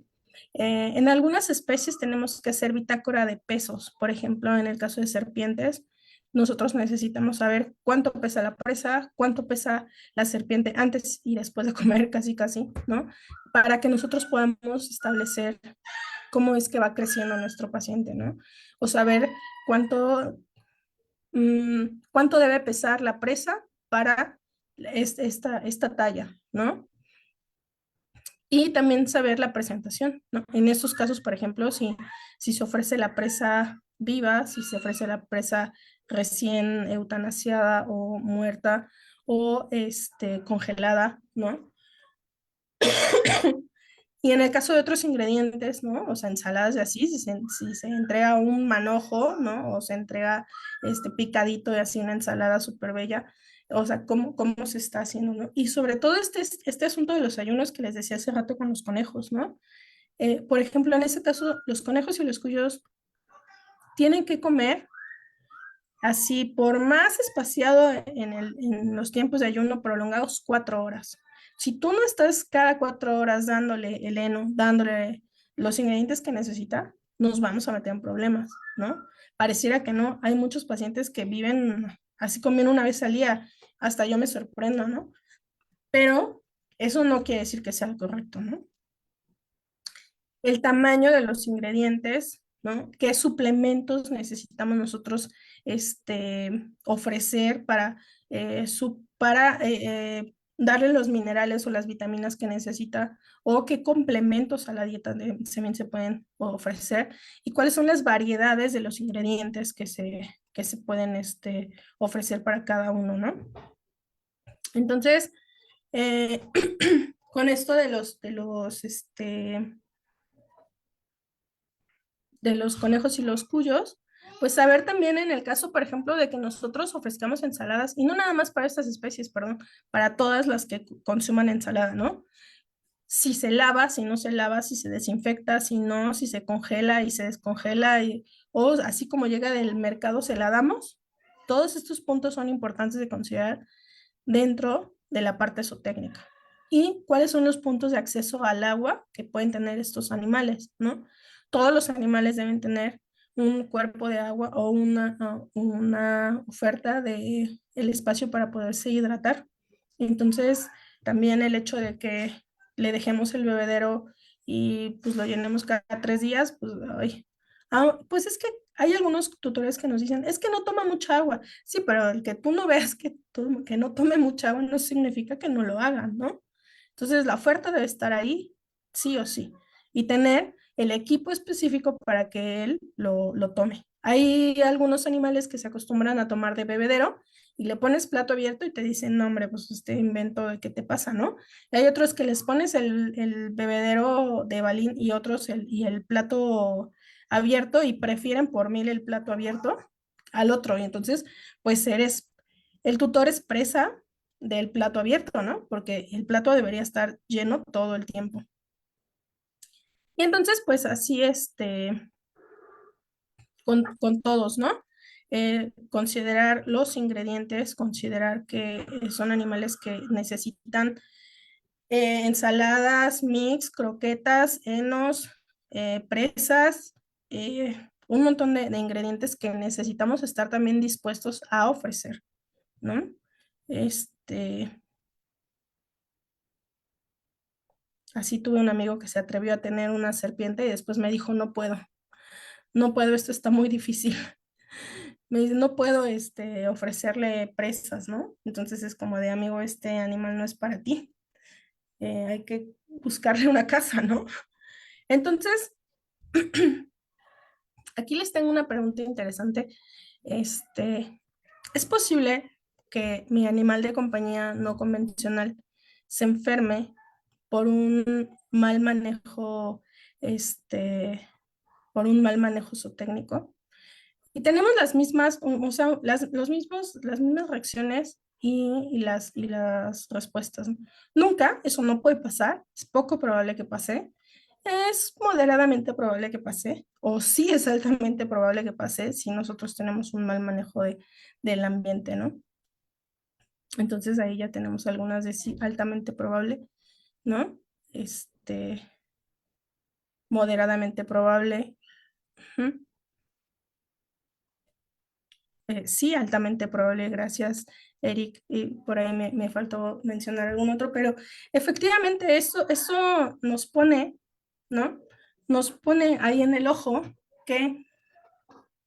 En algunas especies tenemos que hacer bitácora de pesos, por ejemplo, en el caso de serpientes, nosotros necesitamos saber cuánto pesa la presa, cuánto pesa la serpiente antes y después de comer, casi casi, ¿no? Para que nosotros podamos establecer cómo es que va creciendo nuestro paciente, ¿no? O saber cuánto, cuánto debe pesar la presa para esta talla, ¿no? Y también saber la presentación, ¿no? En estos casos, por ejemplo, si se ofrece la presa viva, si se ofrece la presa recién eutanasiada o muerta o congelada, ¿no? Y en el caso de otros ingredientes, ¿no? O sea, ensaladas y así, si se entrega un manojo, ¿no? O se entrega picadito y así una ensalada súper bella, o sea, cómo se está haciendo, ¿no? Y sobre todo este asunto de los ayunos que les decía hace rato con los conejos, ¿no? Por ejemplo, en este caso, los conejos y los cuyos tienen que comer así por más espaciado en los tiempos de ayuno prolongados, 4 horas. Si tú no estás cada 4 horas dándole el heno, dándole los ingredientes que necesita, nos vamos a meter en problemas, ¿no? Pareciera que no. Hay muchos pacientes que viven así comiendo una vez al día. Hasta yo me sorprendo, ¿no? Pero eso no quiere decir que sea el correcto, ¿no? El tamaño de los ingredientes ¿no? ¿Qué suplementos necesitamos nosotros ofrecer para darle los minerales o las vitaminas que necesita, o qué complementos a la dieta también se pueden ofrecer, y cuáles son las variedades de los ingredientes que se pueden ofrecer para cada uno, ¿no? Entonces, eh, con esto de los conejos y los cuyos, pues saber también en el caso, por ejemplo, de que nosotros ofrezcamos ensaladas, y no nada más para estas especies, perdón, para todas las que consuman ensalada, ¿no? Si se lava, si no se lava, si se desinfecta, si no, si se congela y se descongela, o así como llega del mercado, se la damos. Todos estos puntos son importantes de considerar dentro de la parte zootécnica. ¿Y cuáles son los puntos de acceso al agua que pueden tener estos animales, ¿no? Todos los animales deben tener un cuerpo de agua o una oferta de el espacio para poderse hidratar. Entonces, también el hecho de que le dejemos el bebedero y pues lo llenemos cada 3 días, pues, ay. Pues es que hay algunos tutores que nos dicen, es que no toma mucha agua. Sí, pero el que tú no veas que no tome mucha agua no significa que no lo hagan, ¿no? Entonces, la oferta debe estar ahí, sí o sí, y tener el equipo específico para que él lo tome. Hay algunos animales que se acostumbran a tomar de bebedero y le pones plato abierto y te dicen, no, hombre, pues este invento, ¿qué te pasa, no? Y hay otros que les pones el bebedero de balín y otros el plato abierto y prefieren por mil el plato abierto al otro. Y entonces, pues el tutor es presa del plato abierto, ¿no? Porque el plato debería estar lleno todo el tiempo. Y entonces, pues así, con todos, ¿no? Considerar los ingredientes, considerar que son animales que necesitan ensaladas, mix, croquetas, henos, presas, un montón de ingredientes que necesitamos estar también dispuestos a ofrecer, ¿no? Este, Así tuve un amigo que se atrevió a tener una serpiente y después me dijo, no puedo, no puedo, esto está muy difícil. Me dice, no puedo ofrecerle presas, ¿no? Entonces es como de, amigo, este animal no es para ti. Hay que buscarle una casa, ¿no? Entonces, aquí les tengo una pregunta interesante. ¿Es posible que mi animal de compañía no convencional se enferme por un mal manejo, este, por un mal manejo zootécnico? Y tenemos las mismas, o sea, las mismas reacciones y las respuestas. Nunca, eso no puede pasar, es poco probable que pase, es moderadamente probable que pase, o sí es altamente probable que pase si nosotros tenemos un mal manejo del ambiente, ¿no? Entonces ahí ya tenemos algunas de sí, altamente probable, ¿no? Este, Moderadamente probable. Ujú. Sí, altamente probable, gracias, Eric. Y por ahí me faltó mencionar algún otro, pero efectivamente eso nos pone, ¿no? Nos pone ahí en el ojo que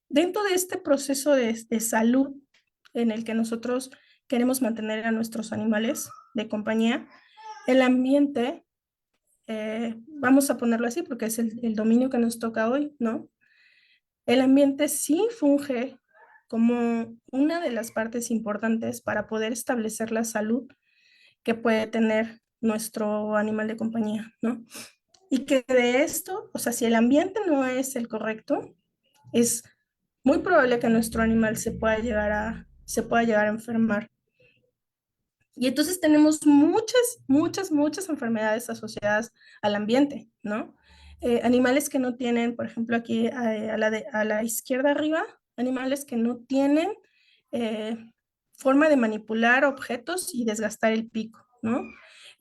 dentro de este proceso de salud en el que nosotros queremos mantener a nuestros animales de compañía, el ambiente, vamos a ponerlo así porque es el dominio que nos toca hoy, ¿no? El ambiente sí funge como una de las partes importantes para poder establecer la salud que puede tener nuestro animal de compañía, ¿no? Y que de esto, o sea, si el ambiente no es el correcto, es muy probable que nuestro animal se pueda llegar a enfermar. Y entonces tenemos muchas, muchas, muchas enfermedades asociadas al ambiente, ¿no? Animales que no tienen, por ejemplo, aquí a la izquierda arriba, animales que no tienen eh, forma de manipular objetos y desgastar el pico, ¿no?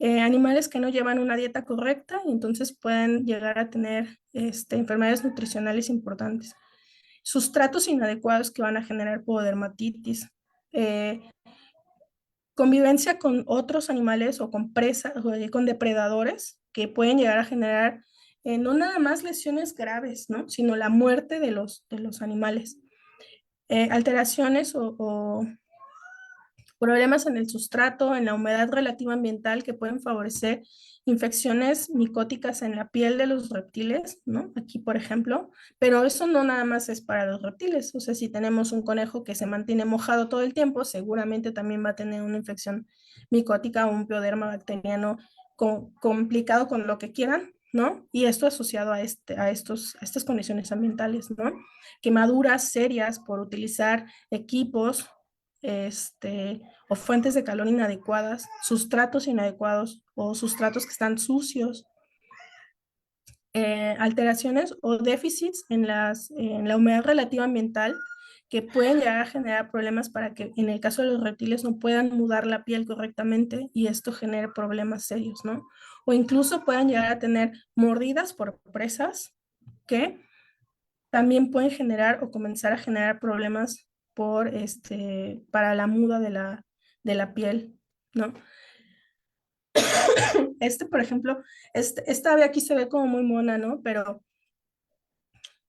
Animales que no llevan una dieta correcta y entonces pueden llegar a tener enfermedades nutricionales importantes. Sustratos inadecuados que van a generar pododermatitis. Eh, Convivencia con otros animales o con presas o con depredadores que pueden llegar a generar no nada más lesiones graves, ¿no? Sino la muerte de los animales. Alteraciones o problemas en el sustrato, en la humedad relativa ambiental que pueden favorecer infecciones micóticas en la piel de los reptiles, ¿no? Aquí, por ejemplo, pero eso no nada más es para los reptiles, o sea, si tenemos un conejo que se mantiene mojado todo el tiempo, seguramente también va a tener una infección micótica o un pioderma bacteriano complicado con lo que quieran, ¿no? Y esto asociado a estas condiciones ambientales, ¿no? Quemaduras serias por utilizar equipos, o fuentes de calor inadecuadas, sustratos inadecuados o sustratos que están sucios, alteraciones o déficits en la humedad relativa ambiental que pueden llegar a generar problemas para que en el caso de los reptiles no puedan mudar la piel correctamente y esto genere problemas serios, ¿no? O incluso puedan llegar a tener mordidas por presas que también pueden generar o comenzar a generar problemas para la muda de la piel, ¿no? Por ejemplo, esta ave aquí se ve como muy mona, ¿no? Pero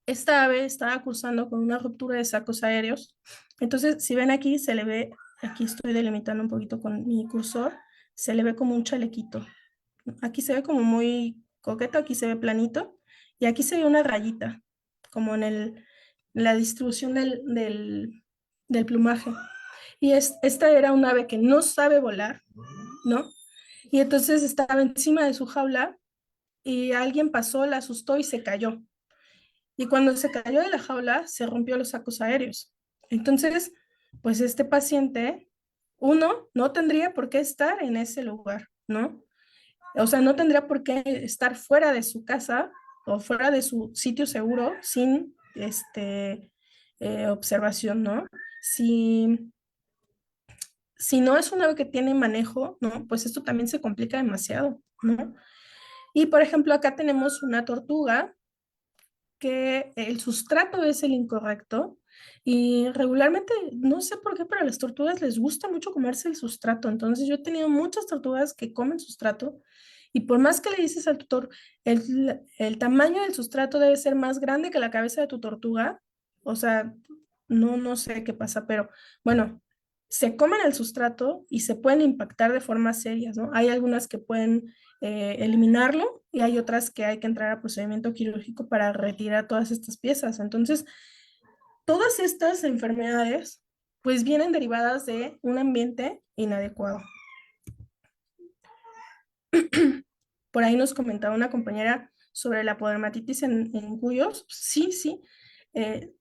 esta ave estaba cursando con una ruptura de sacos aéreos. Entonces, si ven aquí, se le ve, aquí estoy delimitando un poquito con mi cursor, se le ve como un chalequito. Aquí se ve como muy coqueto, aquí se ve planito, y aquí se ve una rayita, como en la distribución del plumaje. Y esta era un ave que no sabe volar, ¿no? Y entonces estaba encima de su jaula y alguien pasó, la asustó y se cayó. Y cuando se cayó de la jaula, se rompió los sacos aéreos. Entonces, pues este paciente, uno, no tendría por qué estar en ese lugar, ¿no? O sea, no tendría por qué estar fuera de su casa o fuera de su sitio seguro sin observación, ¿no? Si, si no es un ave que tiene manejo, ¿no? Pues esto también se complica demasiado, ¿no? Y por ejemplo, acá tenemos una tortuga que el sustrato es el incorrecto y regularmente, no sé por qué, pero a las tortugas les gusta mucho comerse el sustrato. Entonces yo he tenido muchas tortugas que comen sustrato y por más que le dices al tutor, el tamaño del sustrato debe ser más grande que la cabeza de tu tortuga, o sea, no sé qué pasa, pero bueno, se comen el sustrato y se pueden impactar de formas serias, ¿no? Hay algunas que pueden eliminarlo y hay otras que hay que entrar a procedimiento quirúrgico para retirar todas estas piezas. Entonces, todas estas enfermedades pues vienen derivadas de un ambiente inadecuado. Por ahí nos comentaba una compañera sobre la podermatitis en cuyos. Sí, sí. Eh,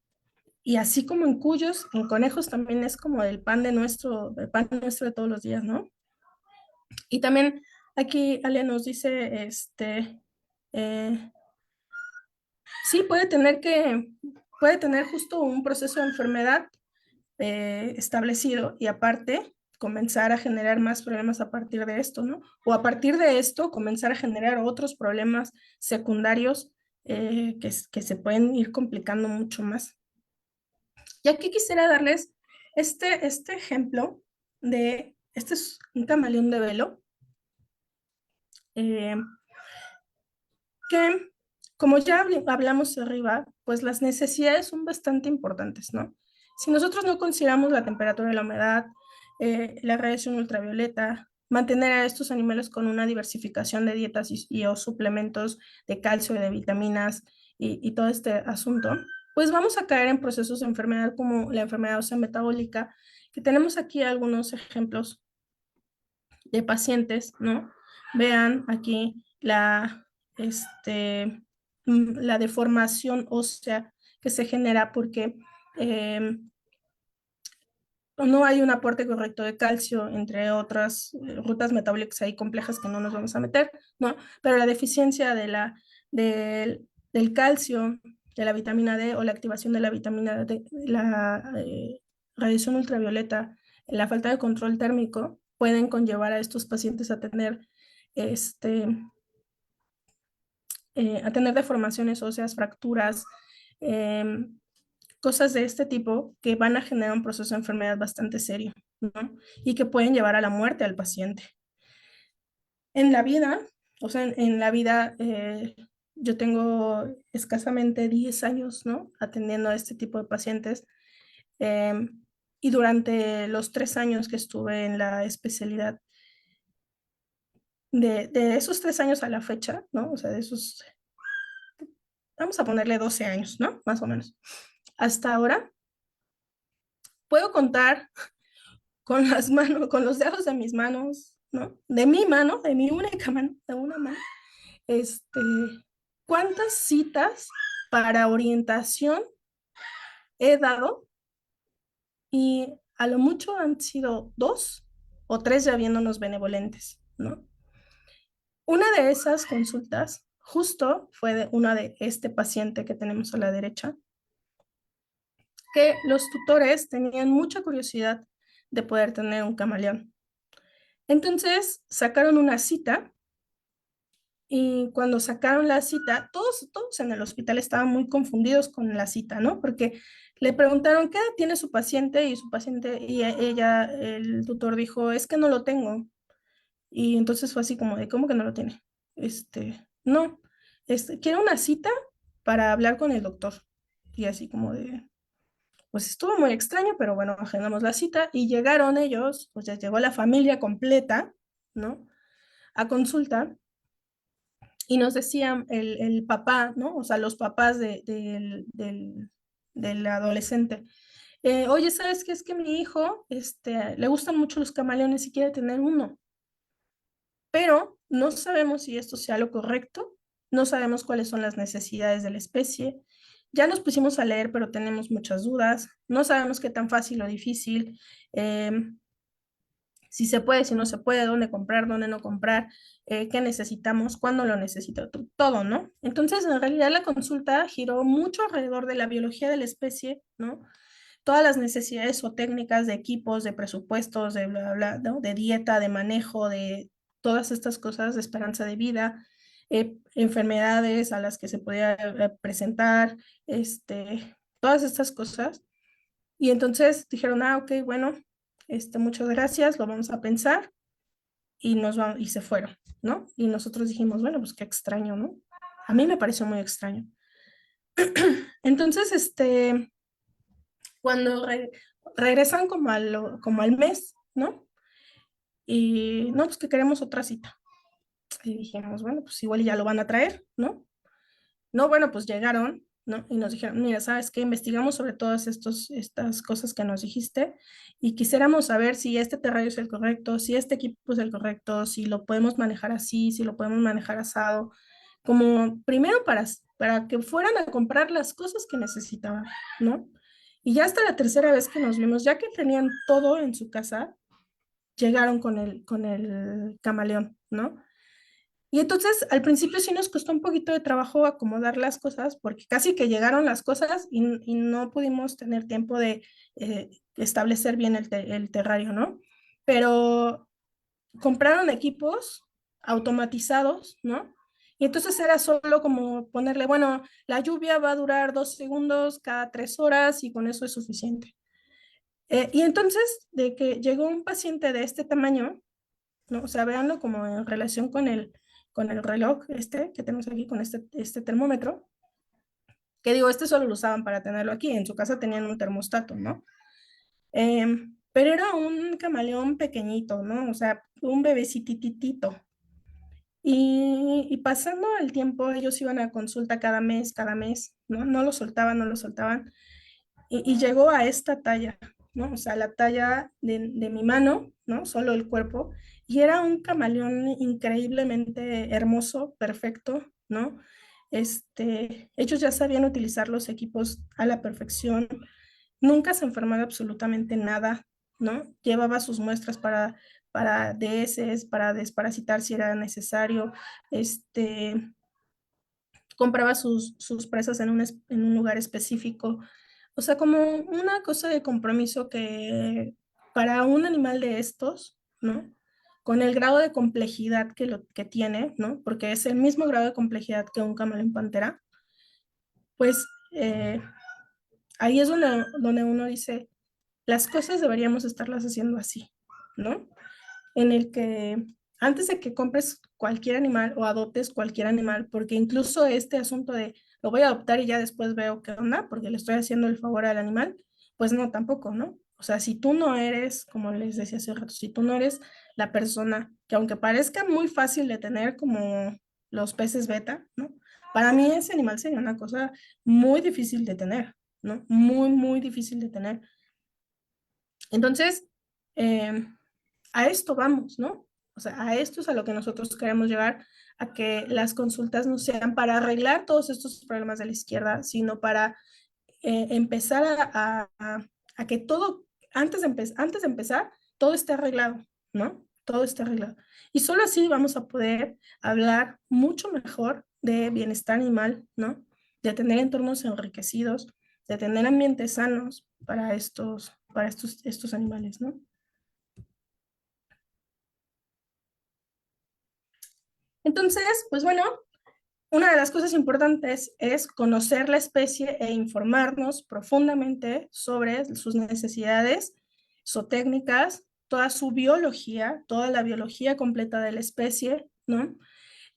y así como en cuyos, en conejos también es como el pan nuestro de todos los días, ¿no? Y también aquí Ale nos dice, eh, sí, puede tener justo un proceso de enfermedad establecido y aparte comenzar a generar más problemas a partir de esto, ¿no? O a partir de esto comenzar a generar otros problemas secundarios que se pueden ir complicando mucho más. Y aquí quisiera darles este ejemplo este es un camaleón de velo, eh, que como ya hablamos arriba, pues las necesidades son bastante importantes, ¿no? Si nosotros no consideramos la temperatura y la humedad, la radiación ultravioleta, mantener a estos animales con una diversificación de dietas o suplementos de calcio y de vitaminas y todo este asunto, pues vamos a caer en procesos de enfermedad como la enfermedad ósea metabólica, que tenemos aquí algunos ejemplos de pacientes, ¿no? Vean aquí la deformación ósea que se genera porque no hay un aporte correcto de calcio, entre otras rutas metabólicas ahí complejas que no nos vamos a meter, ¿no? Pero la deficiencia del calcio, de la vitamina D o la activación de la vitamina D, la radiación ultravioleta, la falta de control térmico, pueden conllevar a estos pacientes a tener, este, a tener deformaciones óseas, fracturas, eh, cosas de este tipo que van a generar un proceso de enfermedad bastante serio, ¿no? Y que pueden llevar a la muerte al paciente. En la vida, o sea, en la vida yo tengo escasamente 10 años, ¿no? Atendiendo a este tipo de pacientes. Y durante los 3 años que estuve en la especialidad, de esos 3 años a la fecha, ¿no? O sea, de esos, vamos a ponerle 12 años, ¿no? Más o menos. Hasta ahora, puedo contar con las manos, con los dedos de mis manos, ¿no? De mi mano, de mi única mano, de una mano, este, ¿cuántas citas para orientación he dado? Y a lo mucho han sido 2 o 3 ya viéndonos benevolentes, ¿no? Una de esas consultas justo fue de una de este paciente que tenemos a la derecha, que los tutores tenían mucha curiosidad de poder tener un camaleón. Entonces sacaron una cita y cuando sacaron la cita, todos en el hospital estaban muy confundidos con la cita, ¿no? Porque le preguntaron qué edad tiene su paciente y su paciente y ella, el tutor dijo, es que no lo tengo. Y entonces fue así como de, ¿cómo que no lo tiene? No, quiero una cita para hablar con el doctor. Y así como de, pues estuvo muy extraño, pero bueno, agendamos la cita y llegaron ellos, pues ya llegó la familia completa, ¿no? A consulta y nos decían el papá, ¿no? O sea, los papás del adolescente. Oye, ¿sabes qué? Es que mi hijo, le gustan mucho los camaleones y quiere tener uno, pero no sabemos si esto sea lo correcto, no sabemos cuáles son las necesidades de la especie. Ya nos pusimos a leer, pero tenemos muchas dudas, no sabemos qué tan fácil o difícil, eh, si se puede, si no se puede, dónde comprar, dónde no comprar, qué necesitamos, cuándo lo necesito, todo, ¿no? Entonces, en realidad la consulta giró mucho alrededor de la biología de la especie, ¿no? Todas las necesidades o técnicas de equipos, de presupuestos, de bla, bla, ¿no? De dieta, de manejo, de todas estas cosas, de esperanza de vida, enfermedades a las que se podía presentar, todas estas cosas. Y entonces dijeron, ok, bueno, muchas gracias, lo vamos a pensar y se fueron, ¿no? Y nosotros dijimos, bueno, pues qué extraño, ¿no? A mí me pareció muy extraño. Entonces, cuando regresan como al mes, ¿no? Y no, pues que queremos otra cita. Y dijimos, bueno, pues igual ya lo van a traer, ¿no? No, bueno, pues llegaron, ¿no? Y nos dijeron, mira, ¿sabes qué? Investigamos sobre todas estas cosas que nos dijiste y quisiéramos saber si este terrario es el correcto, si este equipo es el correcto, si lo podemos manejar así, si lo podemos manejar asado, como primero para que fueran a comprar las cosas que necesitaban, ¿no? Y ya hasta la tercera vez que nos vimos, ya que tenían todo en su casa, llegaron con el camaleón, ¿no? Y entonces al principio sí nos costó un poquito de trabajo acomodar las cosas porque casi que llegaron las cosas y no pudimos tener tiempo de establecer bien el terrario, ¿no? Pero compraron equipos automatizados, ¿no? Y entonces era solo como ponerle, bueno, la lluvia va a durar 2 segundos cada 3 horas y con eso es suficiente. Y entonces, de que llegó un paciente de este tamaño, ¿no? O sea, véanlo como en relación con el reloj que tenemos aquí, con este termómetro, que digo, solo lo usaban para tenerlo aquí, en su casa tenían un termostato, ¿no? Pero era un camaleón pequeñito, ¿no? O sea, un bebecititito. Y pasando el tiempo, ellos iban a consulta cada mes, ¿no? No lo soltaban, no lo soltaban. Y llegó a esta talla, ¿no? O sea, la talla de mi mano, ¿no? Solo el cuerpo. Y era un camaleón increíblemente hermoso, perfecto, ¿no? Ellos ya sabían utilizar los equipos a la perfección. Nunca se enfermaba absolutamente nada, ¿no? Llevaba sus muestras para DS, para desparasitar si era necesario. Compraba sus presas en un lugar específico. O sea, como una cosa de compromiso que para un animal de estos, ¿no? Con el grado de complejidad que tiene, ¿no? Porque es el mismo grado de complejidad que un camaleón pantera, pues ahí es donde uno dice, las cosas deberíamos estarlas haciendo así, ¿no? En el que antes de que compres cualquier animal o adoptes cualquier animal, porque incluso este asunto de lo voy a adoptar y ya después veo qué onda, porque le estoy haciendo el favor al animal, pues no, tampoco, ¿no? O sea, si tú no eres, como les decía hace rato, si tú no eres la persona que aunque parezca muy fácil de tener como los peces beta, ¿no? Para mí ese animal sería una cosa muy difícil de tener, ¿no? Muy, muy difícil de tener. Entonces, a esto vamos, ¿no? O sea, a esto es a lo que nosotros queremos llegar, a que las consultas no sean para arreglar todos estos problemas de la izquierda, sino para empezar a que todo, antes de empezar, todo esté arreglado, ¿no? Todo esté arreglado. Y solo así vamos a poder hablar mucho mejor de bienestar animal, ¿no? De tener entornos enriquecidos, de tener ambientes sanos para estos animales, ¿no? Entonces, pues bueno, una de las cosas importantes es conocer la especie e informarnos profundamente sobre sus necesidades zootécnicas, toda su biología, toda la biología completa de la especie, ¿no?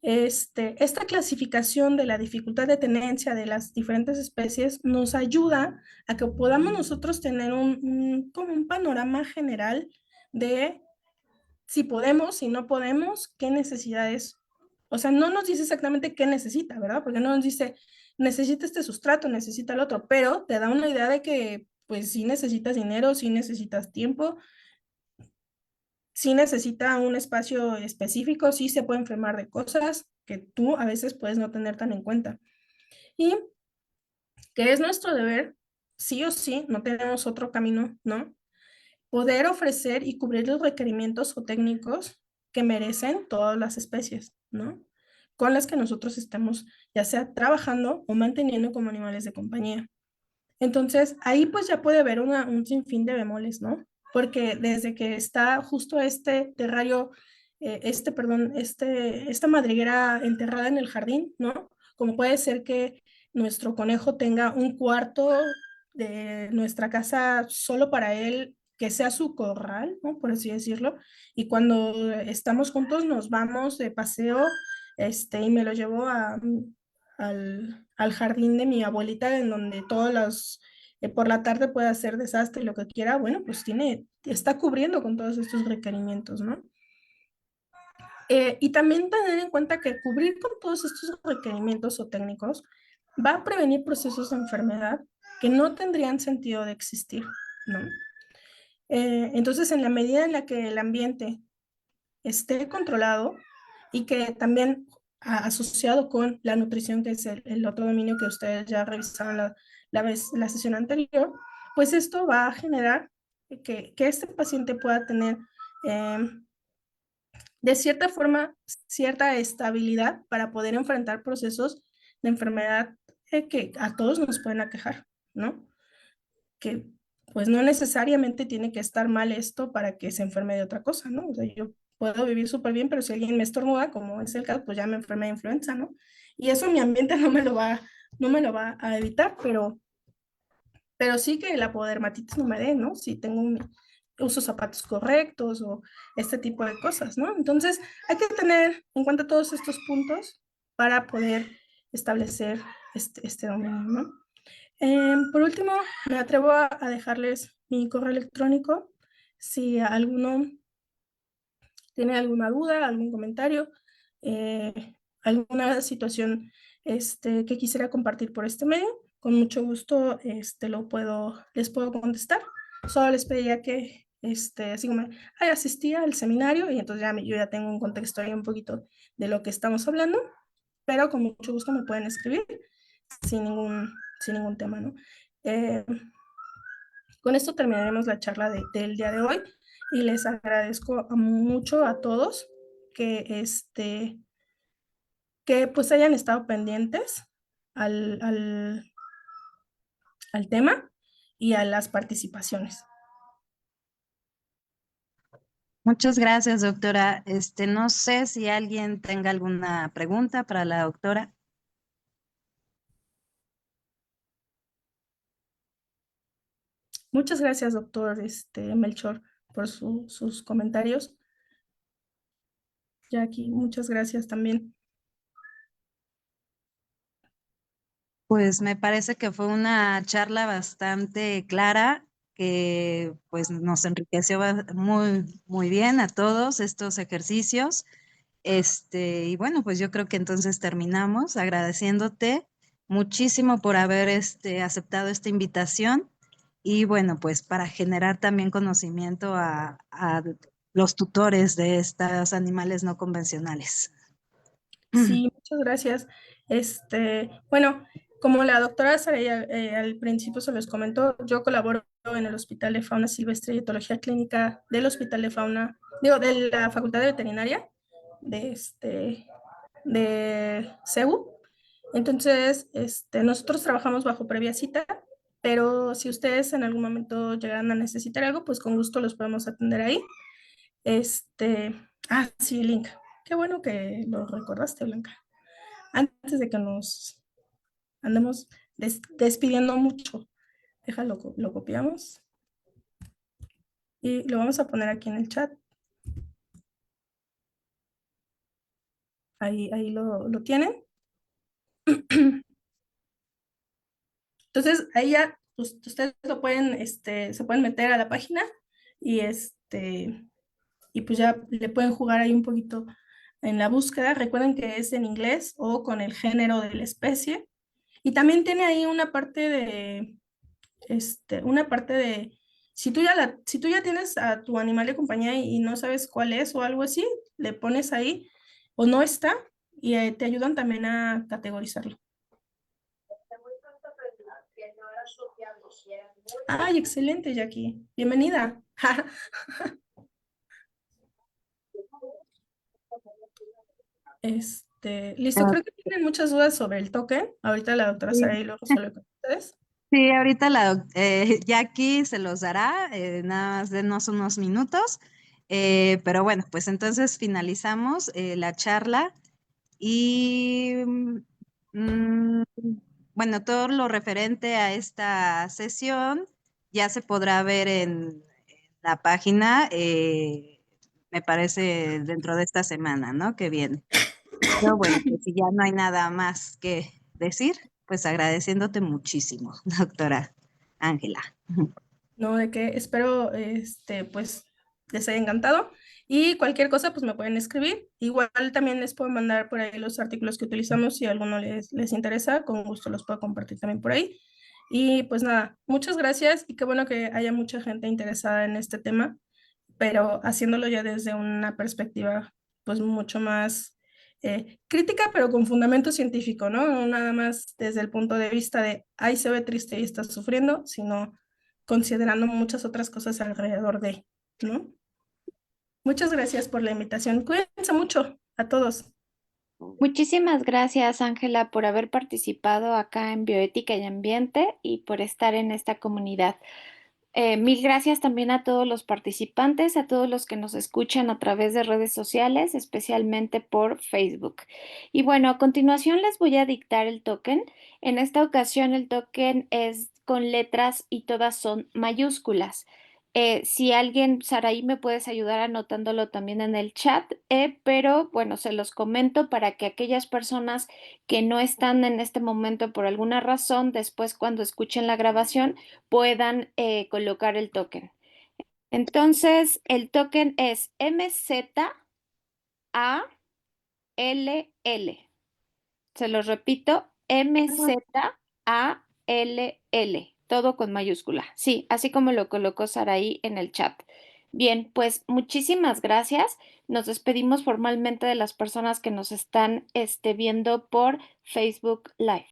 Esta clasificación de la dificultad de tenencia de las diferentes especies nos ayuda a que podamos nosotros tener como un panorama general de si podemos, si no podemos, qué necesidades. O sea, no nos dice exactamente qué necesita, ¿verdad? Porque no nos dice, necesita este sustrato, necesita el otro, pero te da una idea de que, pues, sí necesitas dinero, sí necesitas tiempo, sí necesita un espacio específico, sí se puede enfermar de cosas que tú a veces puedes no tener tan en cuenta. Y que es nuestro deber, sí o sí, no tenemos otro camino, ¿no? Poder ofrecer y cubrir los requerimientos o técnicos que merecen todas las especies, ¿no? Con las que nosotros estamos ya sea trabajando o manteniendo como animales de compañía. Entonces, ahí pues ya puede haber un sinfín de bemoles, ¿no? Porque desde que está justo este terrario, esta madriguera enterrada en el jardín, ¿no? Como puede ser que nuestro conejo tenga un cuarto de nuestra casa solo para él, que sea su corral, ¿no? Por así decirlo. Y cuando estamos juntos nos vamos de paseo, y me lo llevo al jardín de mi abuelita, en donde todas por la tarde puede hacer desastre y lo que quiera, bueno, pues está cubriendo con todos estos requerimientos, ¿no? Y también tener en cuenta que cubrir con todos estos requerimientos o técnicos va a prevenir procesos de enfermedad que no tendrían sentido de existir, ¿no? Entonces, en la medida en la que el ambiente esté controlado y que también asociado con la nutrición, que es el otro dominio que ustedes ya revisaron la sesión anterior, pues esto va a generar que este paciente pueda tener eh, de cierta forma cierta estabilidad para poder enfrentar procesos de enfermedad que a todos nos pueden aquejar, ¿no? Que pues no necesariamente tiene que estar mal esto para que se enferme de otra cosa, ¿no? O sea, yo puedo vivir súper bien, pero si alguien me estornuda, como es el caso, pues ya me enfermé de influenza, ¿no? Y eso mi ambiente no me lo va a evitar, pero sí que la podermatitis no me dé, ¿no? Si uso zapatos correctos o este tipo de cosas, ¿no? Entonces, hay que tener en cuenta todos estos puntos para poder establecer este dominio, ¿no? Por último, me atrevo a dejarles mi correo electrónico. Si alguno tiene alguna duda, algún comentario, alguna situación que quisiera compartir por este medio, con mucho gusto les puedo contestar. Solo les pediría que, así como, asistía al seminario y entonces yo ya tengo un contexto ahí un poquito de lo que estamos hablando, pero con mucho gusto me pueden escribir sin ningún tema, ¿no? Eh, con esto terminaremos la charla del día de hoy y les agradezco mucho a todos que, que pues hayan estado pendientes al tema y a las participaciones. Muchas gracias, doctora. No sé si alguien tenga alguna pregunta para la doctora. Muchas gracias, doctor Melchor, por sus comentarios. Jackie. Muchas gracias también. Pues me parece que fue una charla bastante clara que pues nos enriqueció muy bien a todos estos ejercicios. Y bueno, pues yo creo que entonces terminamos agradeciéndote muchísimo por haber aceptado esta invitación y bueno, pues para generar también conocimiento a los tutores de estos animales no convencionales. Sí, muchas gracias. Bueno, como la doctora Saraya al principio se los comentó, yo colaboro en el Hospital de Fauna Silvestre y Etología Clínica del Hospital de Fauna, digo, de la Facultad de Veterinaria de CEU. Entonces, nosotros trabajamos bajo previa cita, pero si ustedes en algún momento llegan a necesitar algo, pues con gusto los podemos atender ahí. Este, sí, Link. Qué bueno que lo recordaste, Blanca. Antes de que nos andemos despidiendo mucho, déjalo, lo copiamos y lo vamos a poner aquí en el chat. Ahí lo tienen. Entonces, ahí ya ustedes lo pueden, se pueden meter a la página y y pues ya le pueden jugar ahí un poquito en la búsqueda. Recuerden que es en inglés o con el género de la especie. Y también tiene ahí una parte de, si tú ya tienes a tu animal de compañía y no sabes cuál es o algo así, le pones ahí o no está y te ayudan también a categorizarlo. Ay, excelente, Jackie. Bienvenida. Listo, creo que tienen muchas dudas sobre el token. Ahorita la doctora Sí, Sara lo resuelve con ustedes. sí, ahorita Jackie se los dará, nada más denos unos minutos, pero bueno, pues entonces finalizamos la charla y mm, bueno, todo lo referente a esta sesión ya se podrá ver en la página, me parece dentro de esta semana, ¿no? Que viene. Pero bueno, pues si ya no hay nada más que decir, pues agradeciéndote muchísimo, doctora Ángela. No, de que espero, pues, les haya encantado. Y cualquier cosa, pues me pueden escribir. Igual también les puedo mandar por ahí los artículos que utilizamos. Si a alguno les interesa, con gusto los puedo compartir también por ahí. Y pues nada, muchas gracias y qué bueno que haya mucha gente interesada en este tema, pero haciéndolo ya desde una perspectiva, pues mucho más crítica, pero con fundamento científico, ¿no? No nada más desde el punto de vista de, ay, se ve triste y está sufriendo, sino considerando muchas otras cosas alrededor de, ¿no? Muchas gracias por la invitación. Cuídense mucho a todos. Muchísimas gracias, Ángela, por haber participado acá en Bioética y Ambiente y por estar en esta comunidad. Mil gracias también a todos los participantes, a todos los que nos escuchan a través de redes sociales, especialmente por Facebook. Y bueno, a continuación les voy a dictar el token. En esta ocasión el token es con letras y todas son mayúsculas. Si alguien, Saraí, me puedes ayudar anotándolo también en el chat, pero bueno, se los comento para que aquellas personas que no están en este momento por alguna razón, después cuando escuchen la grabación, puedan colocar el token. Entonces, el token es MZALL. Se los repito, MZALL. Todo con mayúscula. Sí, así como lo colocó Saraí en el chat. Bien, pues muchísimas gracias. Nos despedimos formalmente de las personas que nos están viendo por Facebook Live.